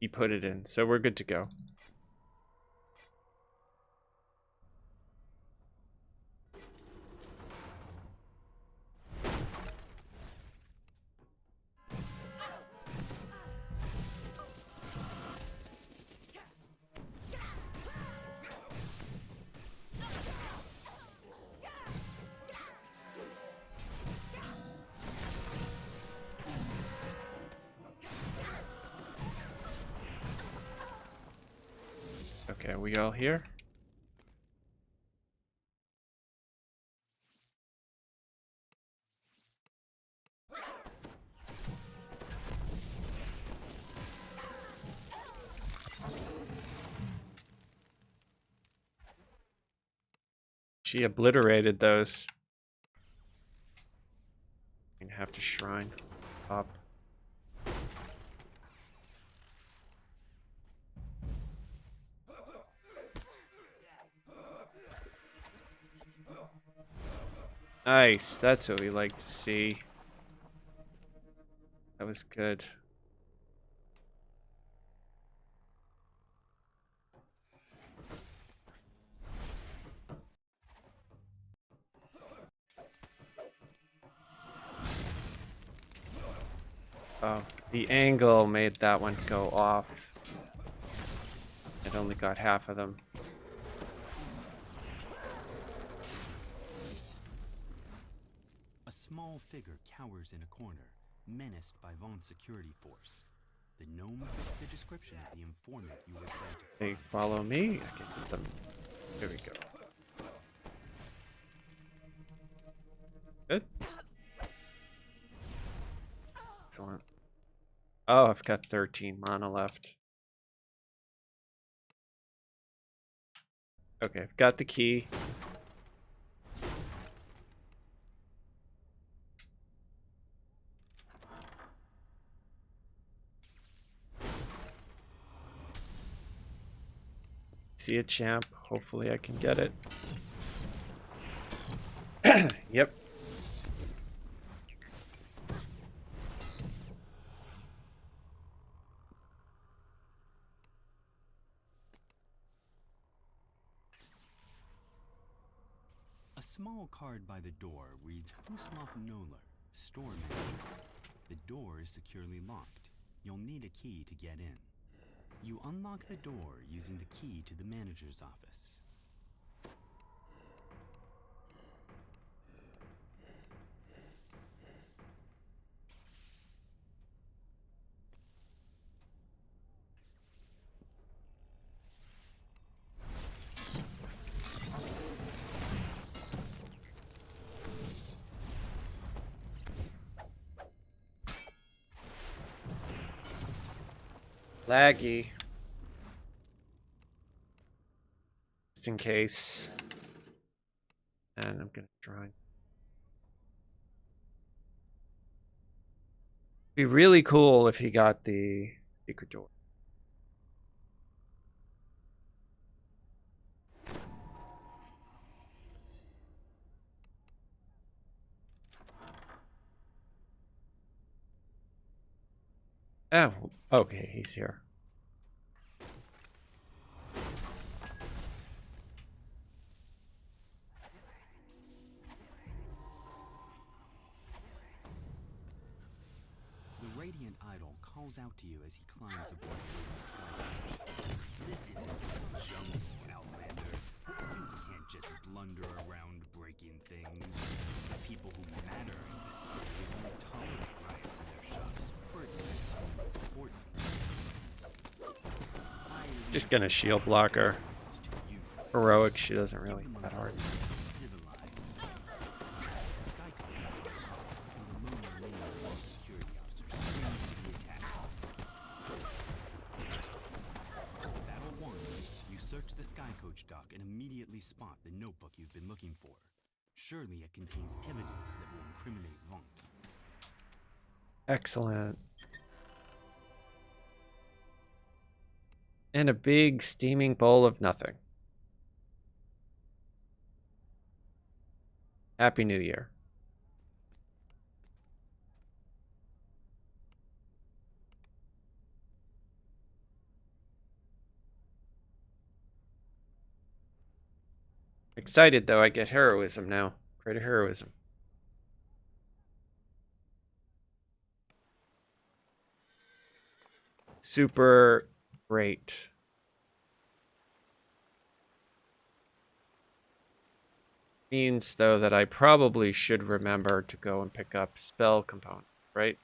He put it in, so we're good to go. Okay, we all here? She obliterated those. I'm gonna have to shrine up. Nice, that's what we like to see. That was good. Oh, the angle made that one go off. It only got half of them. A small figure cowers in a corner, menaced by Vaughn's security force. The gnome fits the description of the informant you were sent to They find. follow me. I can hit them. There we go. Good. Excellent. Oh, I've got 13 mana left. Okay, I've got the key. See a champ. Hopefully I can get it. Yep. A small card by the door reads Huslof Noller, Store manager. The door is securely locked. You'll need a key to get in. You unlock the door using the key to the manager's office. Laggy. Just in case. And I'm gonna try. Be really cool if he got the secret door. Oh, okay, he's here. The radiant idol calls out to you as he climbs aboard the sky. This isn't a jungle, Outlander. You can't just blunder around breaking things. The people who matter in this city don't tolerate riots in their shops or attacks on important citizens. Just gonna shield block her. Heroic, she doesn't really that hard. Dock and immediately spot the notebook you've been looking for. Surely it contains evidence that will incriminate Vaunt. Excellent. And a big steaming bowl of nothing. Happy New Year. Excited though, I get heroism now. Greater heroism. Super great. Means though that I probably should remember to go and pick up spell component, right?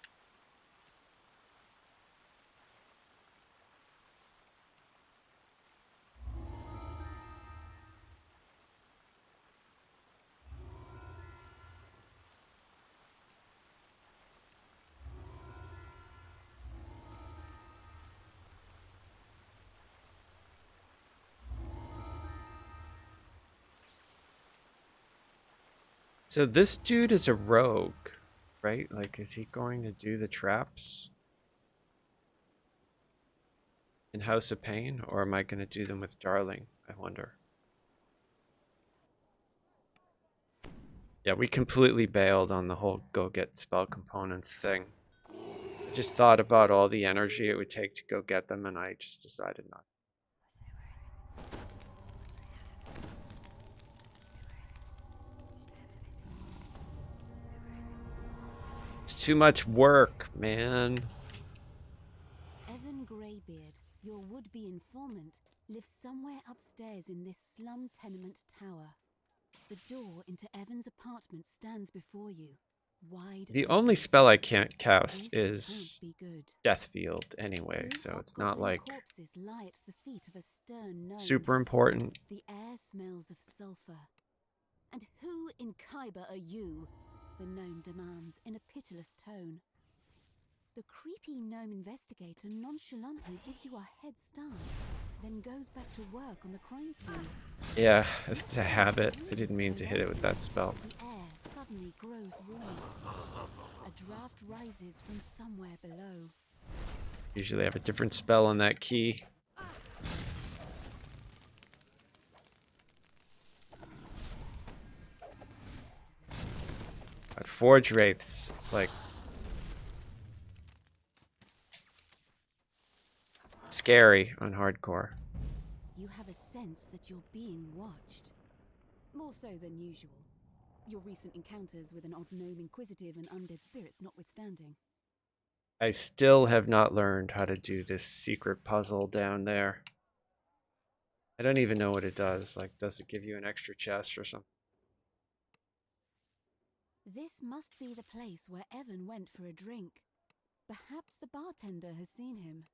So this dude is a rogue, right? Like, is he going to do the traps in House of Pain, or am I going to do them with Darling? I wonder. Yeah, we completely bailed on the whole go get spell components thing. I just thought about all the energy it would take to go get them, and I just decided not. Too much work, man. Evan Greybeard, your would-be informant, lives somewhere upstairs in this slum tenement tower. The door into Evan's apartment stands before you, wide The open. only spell I can't cast This is won't be good. Death Field anyway, Two so it's not hobgoblin like corpses lie at the feet of a stern gnome. super important. The air smells of sulfur. And who in Khyber are you? The gnome demands in a pitiless tone. The creepy gnome investigator nonchalantly gives you a head start, then goes back to work on the crime scene. Yeah, it's a habit. I didn't mean to hit it with that spell. The air suddenly grows warm. A draft rises from somewhere below. Usually I have a different spell on that key. But Forge Wraiths, like, scary on hardcore. You have a sense that you're being watched. More so than usual. Your recent encounters with an odd gnome inquisitive and undead spirits notwithstanding. I still have not learned how to do this secret puzzle down there. I don't even know what it does. Like, does it give you an extra chest or something? This must be the place where Evan went for a drink. Perhaps the bartender has seen him.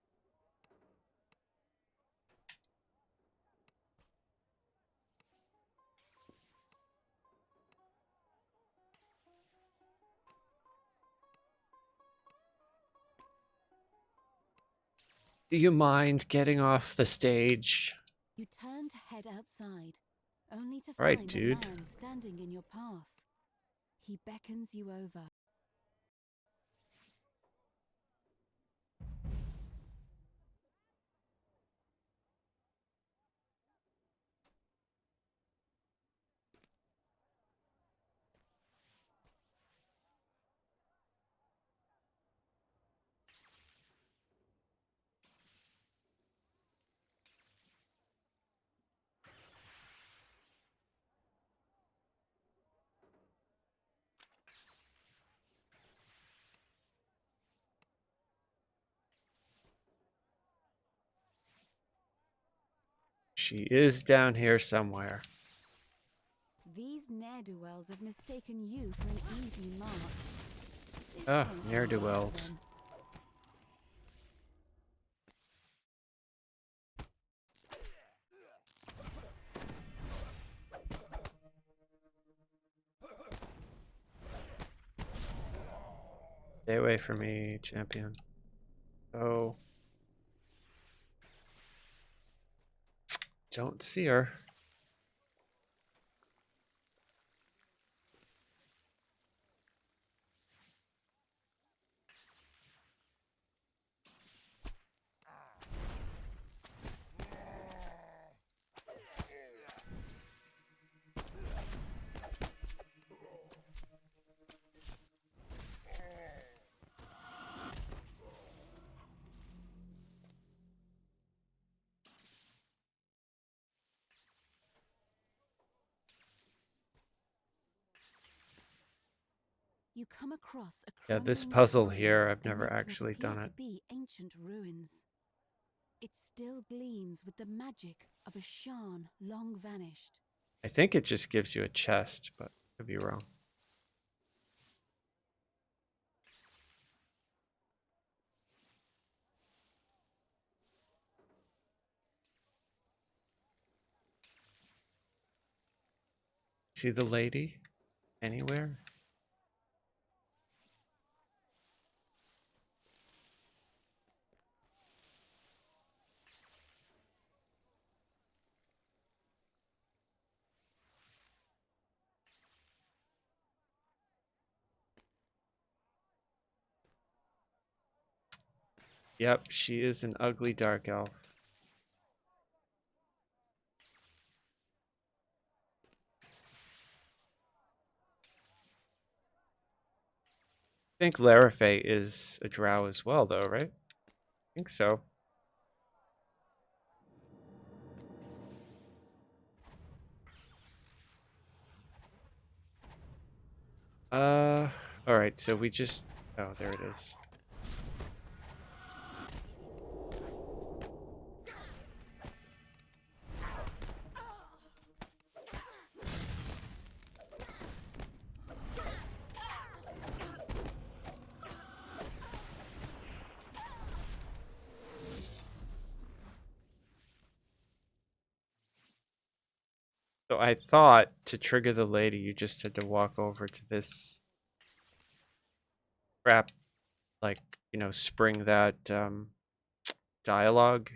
Do you mind getting off the stage? You turn to head outside, only to All right, find dude. a man standing in your path. He beckons you over. She is down here somewhere. These ne'er-do-wells have mistaken you for an easy mark. This Ah, won't ne'er-do-wells. them. Stay away from me, champion. Oh. Don't see her. You come across a Yeah, this crumbling puzzle shrine here, I've never amidst what actually appear done to it. be ancient ruins. It still gleams with the magic of a Sharn long vanished. I think it just gives you a chest, but I could be wrong. See the lady? Anywhere? Yep, she is an ugly dark elf. I think Larafe is a drow as well, though, right? I think so. Alright, so we just... Oh, there it is. So I thought to trigger the lady, you just had to walk over to this crap, like, you know, spring that dialogue.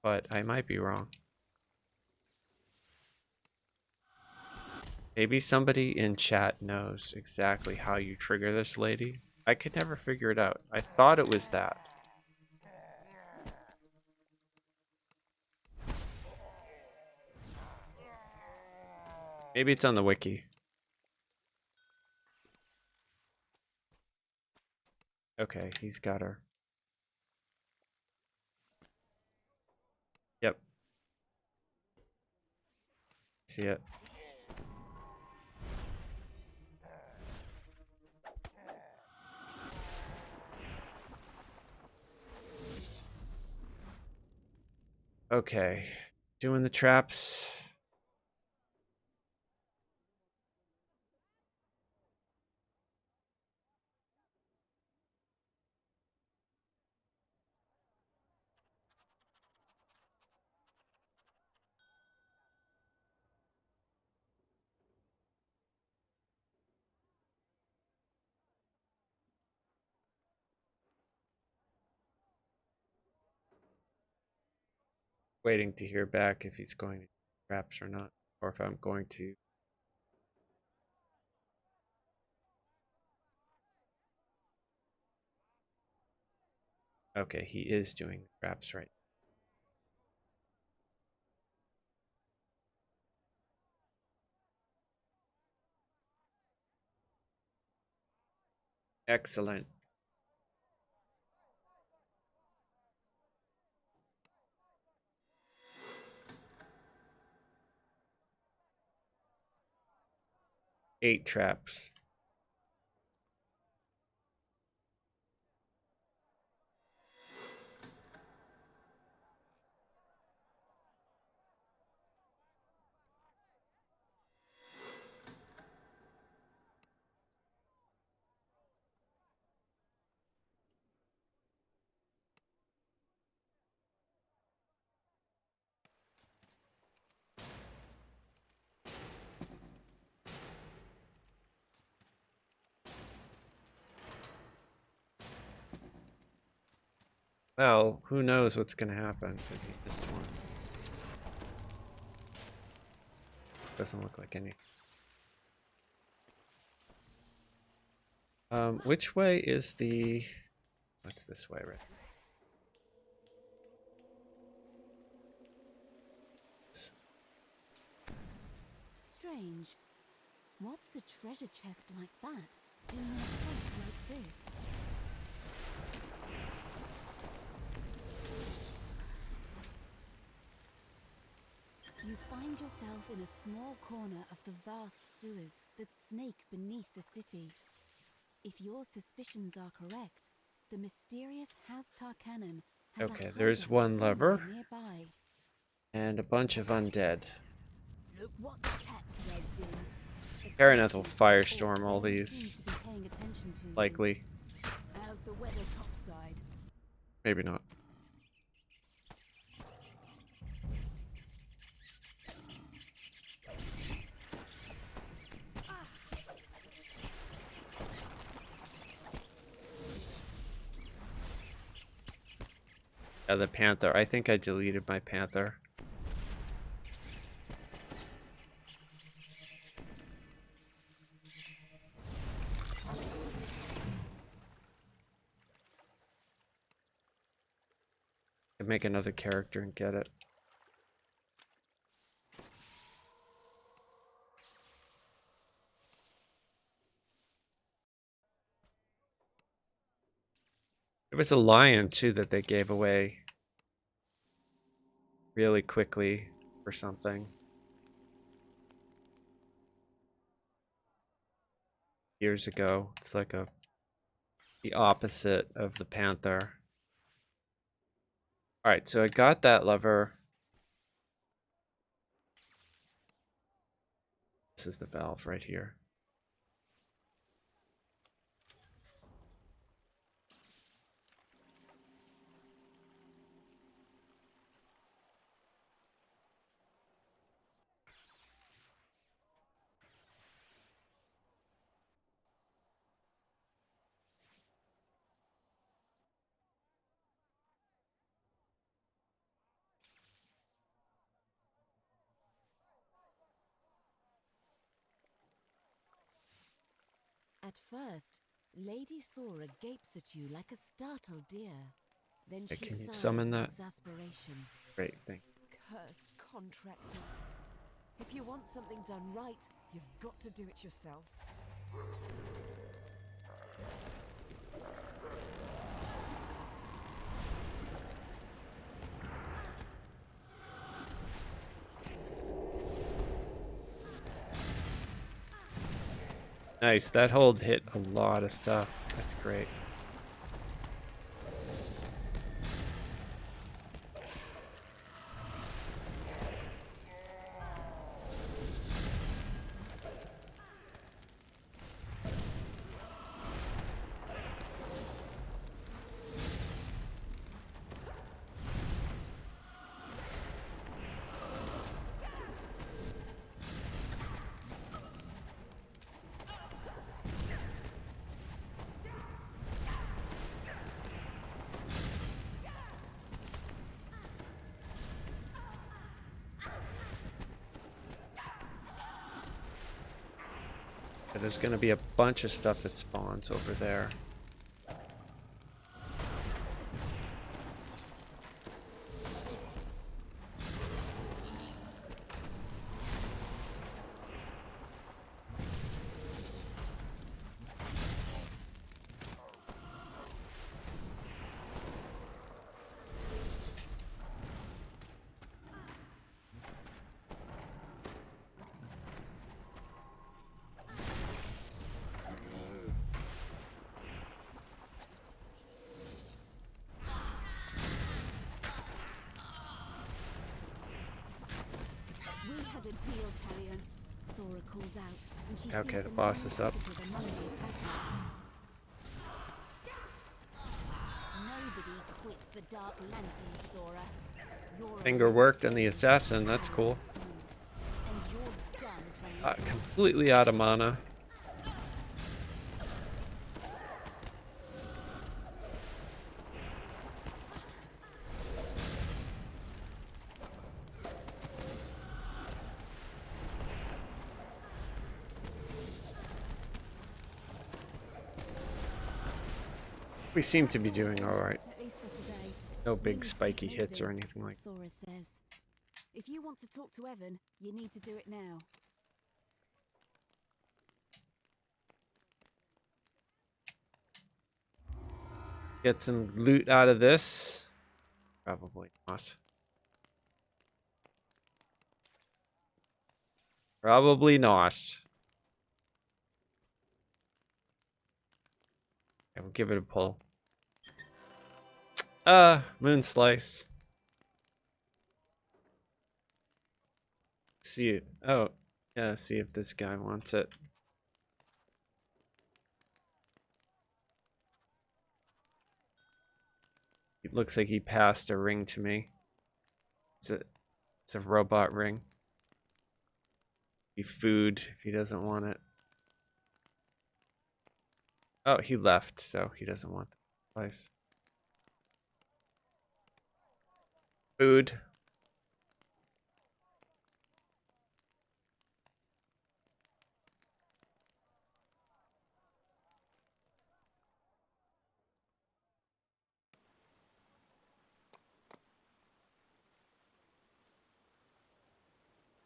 But I might be wrong. Maybe somebody in chat knows exactly how you trigger this lady. I could never figure it out. I thought it was that. Maybe it's on the wiki. Okay, he's got her. Yep. see it. Okay, doing the traps. Waiting to hear back if he's going to traps or not, or if I'm going to. Okay, he is doing traps right. Excellent. Eight traps. Well, who knows what's going to happen because he missed one. Doesn't look like anything. Which way is the... What's this way, right? Strange. What's a treasure chest like that doing in a place like this? You find yourself in a small corner of the vast sewers that snake beneath the city. If your suspicions are correct, the mysterious Hastar Cannon has Okay, a there's hideout one somewhere lever. nearby. And a bunch of undead. Look what the cat dragged in. The Kareneth will creatures firestorm all don't these. seem to be paying attention to you. Likely. How's the weather topside? Maybe not. Yeah, the panther. I think I deleted my panther. Could make another character and get it. There was a lion too that they gave away really quickly or something. Years ago. It's like the opposite of the panther. Alright, so I got that lever. This is the valve right here. At first, Lady Thora gapes at you like a startled deer. Then Okay, she can you sighs summon with that? exasperation. Great thing. Cursed contractors. If you want something done right, you've got to do it yourself. Nice. That hold hit a lot of stuff. That's great. There's going to be a bunch of stuff that spawns over there. We had a deal, Talion. Thora calls out, and she Okay, sees the the boss known is up. visitor among the attackers. Nobody quits the Dark Lantern, Thora. You're a Finger worked on the risk assassin. That's power cool. response, and you're done playing. Completely out of mana. We seem to be doing all right. At least for today. No We big need to spiky keep hits or moving, anything like that. Thora says. If you want to talk to Evan, you need to do it now. Get some loot out of this. Probably not. Probably not. Okay, we'll give it a pull. Moon Slice. See it. Oh, yeah, see if this guy wants it. It looks like he passed a ring to me. It's a robot ring. Be food if he doesn't want it. Oh, he left, so he doesn't want the slice. Food.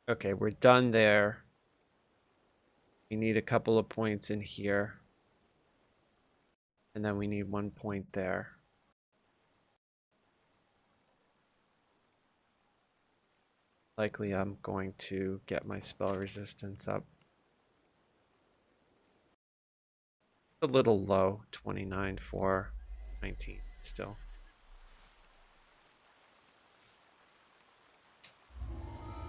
Okay, we're done there. We need a couple of points in here. And then we need 1 point there. Likely I'm going to get my spell resistance up. A little low, 29 for 19 still.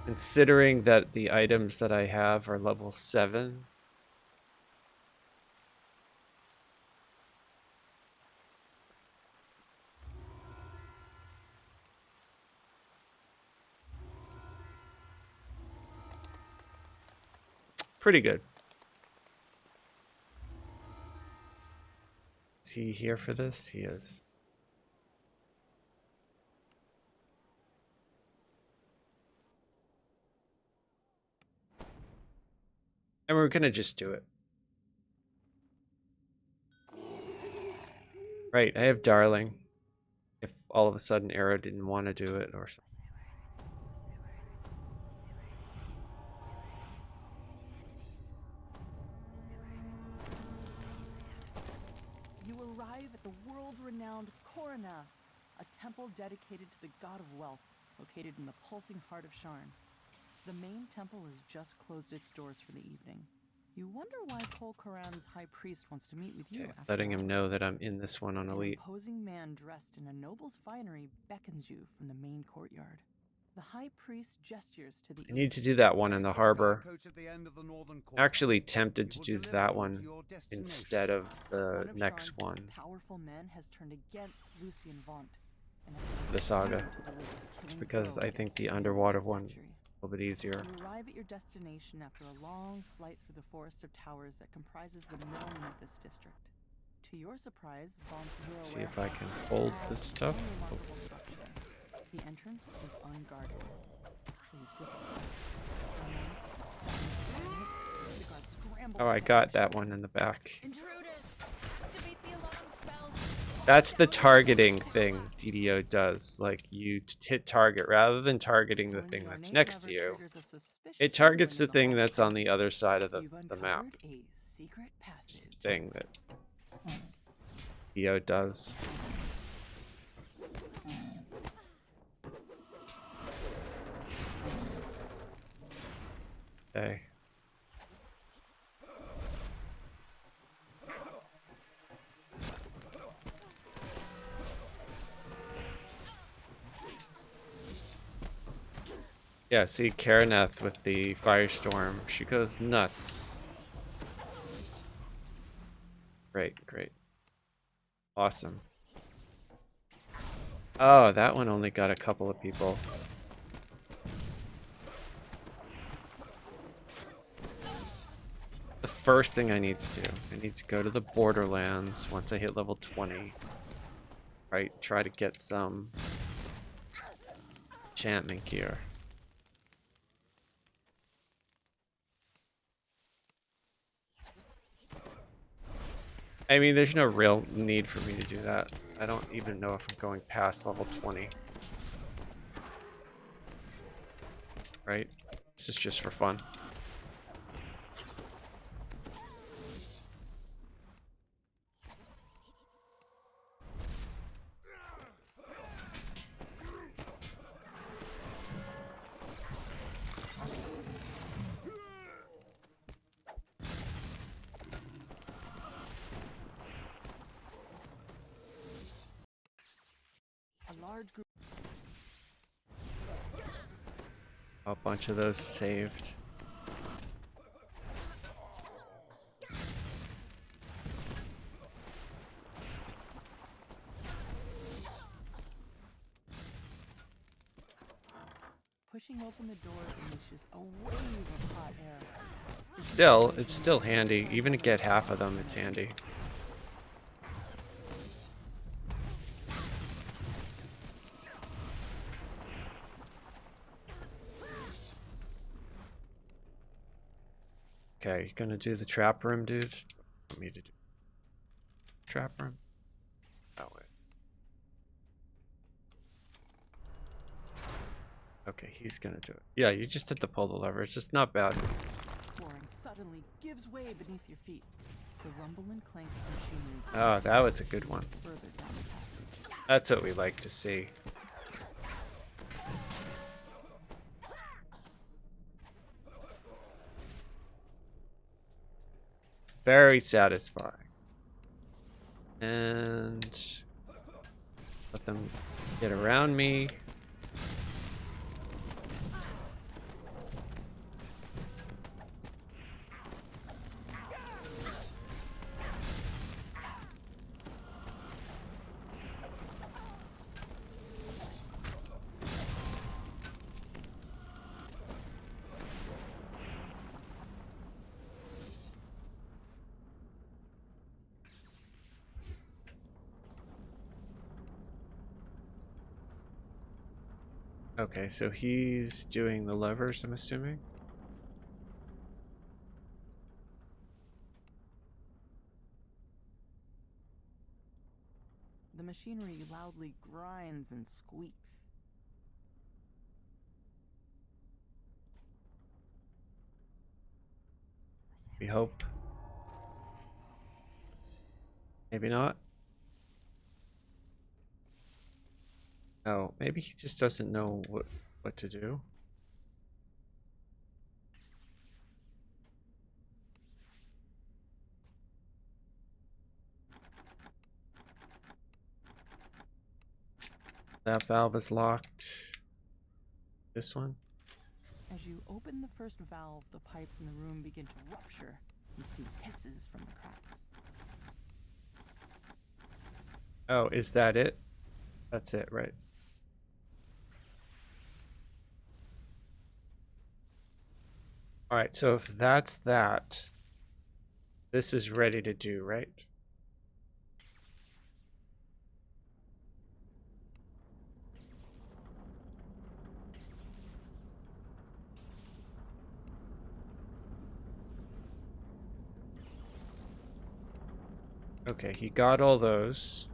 Considering that the items that I have are level 7. Pretty good. Is he here for this? He is. And we're gonna just do it. Right, I have Darling. If all of a sudden Arrow didn't want to do it or something. You arrive at the world-renowned Korana, a temple dedicated to the god of wealth, located in the pulsing heart of Sharn. The main temple has just closed its doors for the evening. You wonder why Kol Karan's high priest wants to meet with you. Okay, After letting him know hours. that I'm in this one on An Elite. imposing man dressed in a noble's finery beckons you from the main courtyard. The high priest gestures to the I need east. to do that one in the Take harbor. sky coach at the end of the northern corridor. Actually tempted It to will do deliver that you one to your destination. instead of the One of next Sharn's one. most powerful men has turned against Lucien Vaunt and The has saga. to deliver the killing Because blow I think against the his underwater own one treachery. a little bit easier. You arrive at your destination after a long flight through the forest of towers that comprises the mill Memphis district. To your surprise, Vaught's Euro See if I can warehouse is hold a this stuff. unremarkable structure. The entrance is unguarded, so you slip inside. For a moment of stunned silence, the guards scramble Oh, I to got vanish. that one in the back. Intruders! Activate the alarm spells! That's the targeting thing DDO does. Like, you hit target rather than targeting the Pulling thing the that's ornate next to lever you. triggers a suspicious It targets the rumbling in thing hall. that's on the other side of You've the map. uncovered a secret It's passage. the thing that DDO does. Okay. Yeah, see Karaneth with the firestorm. She goes nuts. Great, great. Awesome. Oh, that one only got a couple of people. The first thing I need to do, I need to go to the Borderlands once I hit level 20. Right, try to get some enchantment gear. I mean, there's no real need for me to do that. I don't even know if I'm going past level 20. Right? This is just for fun. A large group. A bunch of those saved. Pushing open the doors unleashes a wave of hot air. Still, it's still handy. Even to get half of them, it's handy. Okay, you gonna do the trap room, dude? Want me to do trap room? Oh wait. Okay, he's gonna do it. Yeah, you just have to pull the lever. It's just not bad. Flooring suddenly gives way beneath your feet. The rumble and clank of machinery Oh, that was a good one. further down the passage. That's what we like to see. Very satisfying. And let them get around me. Okay, so he's doing the levers, I'm assuming. The machinery loudly grinds and squeaks. We hope. Maybe not. Oh, maybe he just doesn't know what to do. That valve is locked. This one? As you open the first valve, the pipes in the room begin to rupture and steam hisses from the cracks. Oh, is that it? That's it, right? Alright, so if that's that, this is ready to do, right? Okay, he got all those.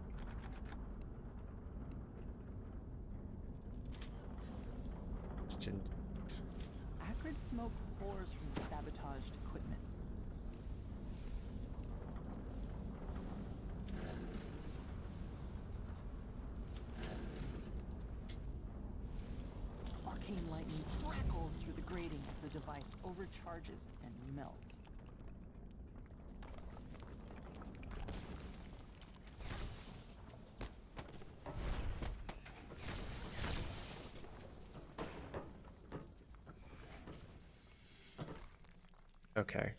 Acrid smoke pours from the sabotaged equipment. Arcane lightning crackles through the grating as the device overcharges and melts. Okay.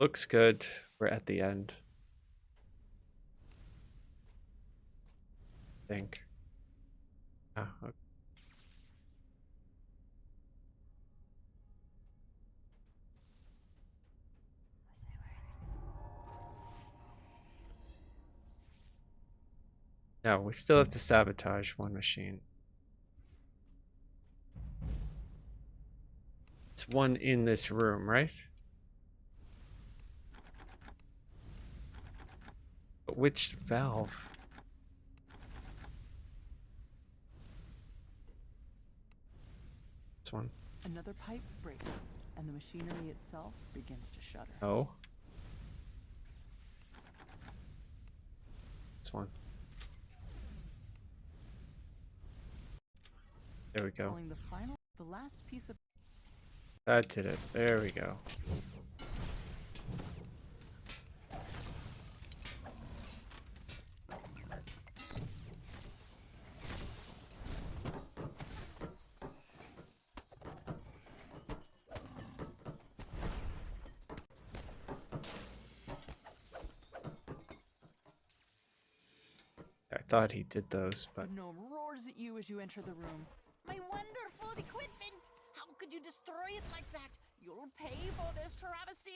Looks good. We're at the end. I think. Ah, okay. No, we still have to sabotage one machine. It's one in this room, right? But which valve? This one. Another pipe breaks, and the machinery itself begins to shudder. Oh. This one. There we go. Pulling the last piece of That did it. There we go. I thought he did those, but the gnome roars at you as you enter the room. My wonderful equipment! How could you destroy it like that? You'll pay for this travesty!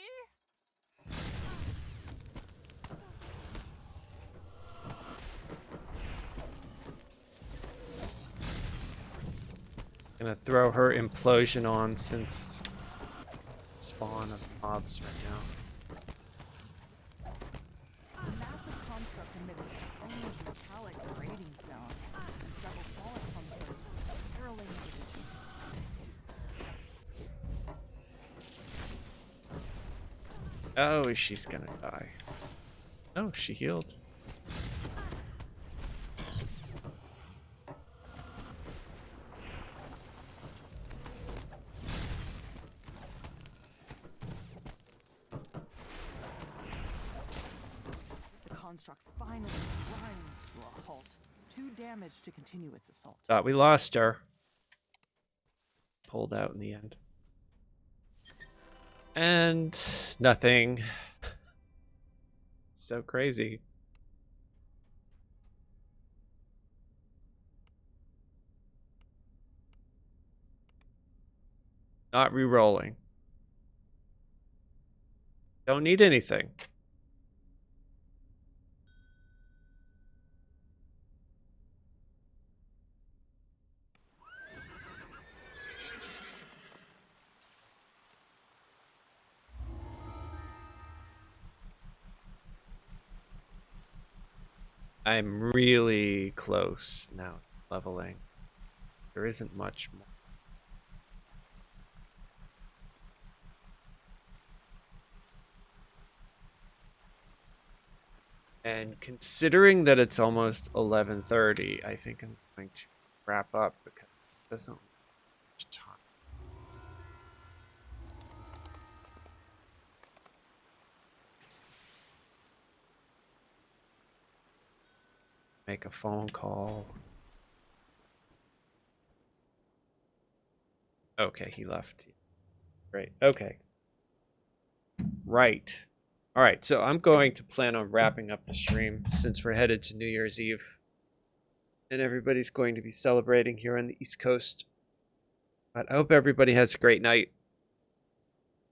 gonna throw her implosion on since spawn of mobs right now. The massive construct emits a strange metallic grating sound, and several smaller constructs barreling into the Oh, she's gonna die. Oh, she healed. The construct finally grinds to a halt, too damaged to continue its assault. Thought we lost her. Pulled out in the end. And nothing. So crazy. Not re-rolling. Don't need anything. I'm really close now leveling. There isn't much more. And considering that it's almost 11:30, I think I'm going to wrap up because it doesn't have much time. Make a phone call. Okay, he left. Great. Okay. Right. All right, so I'm going to plan on wrapping up the stream since we're headed to New Year's Eve. And everybody's going to be celebrating here on the East Coast. But I hope everybody has a great night.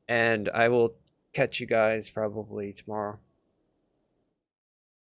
And I will catch you guys probably tomorrow.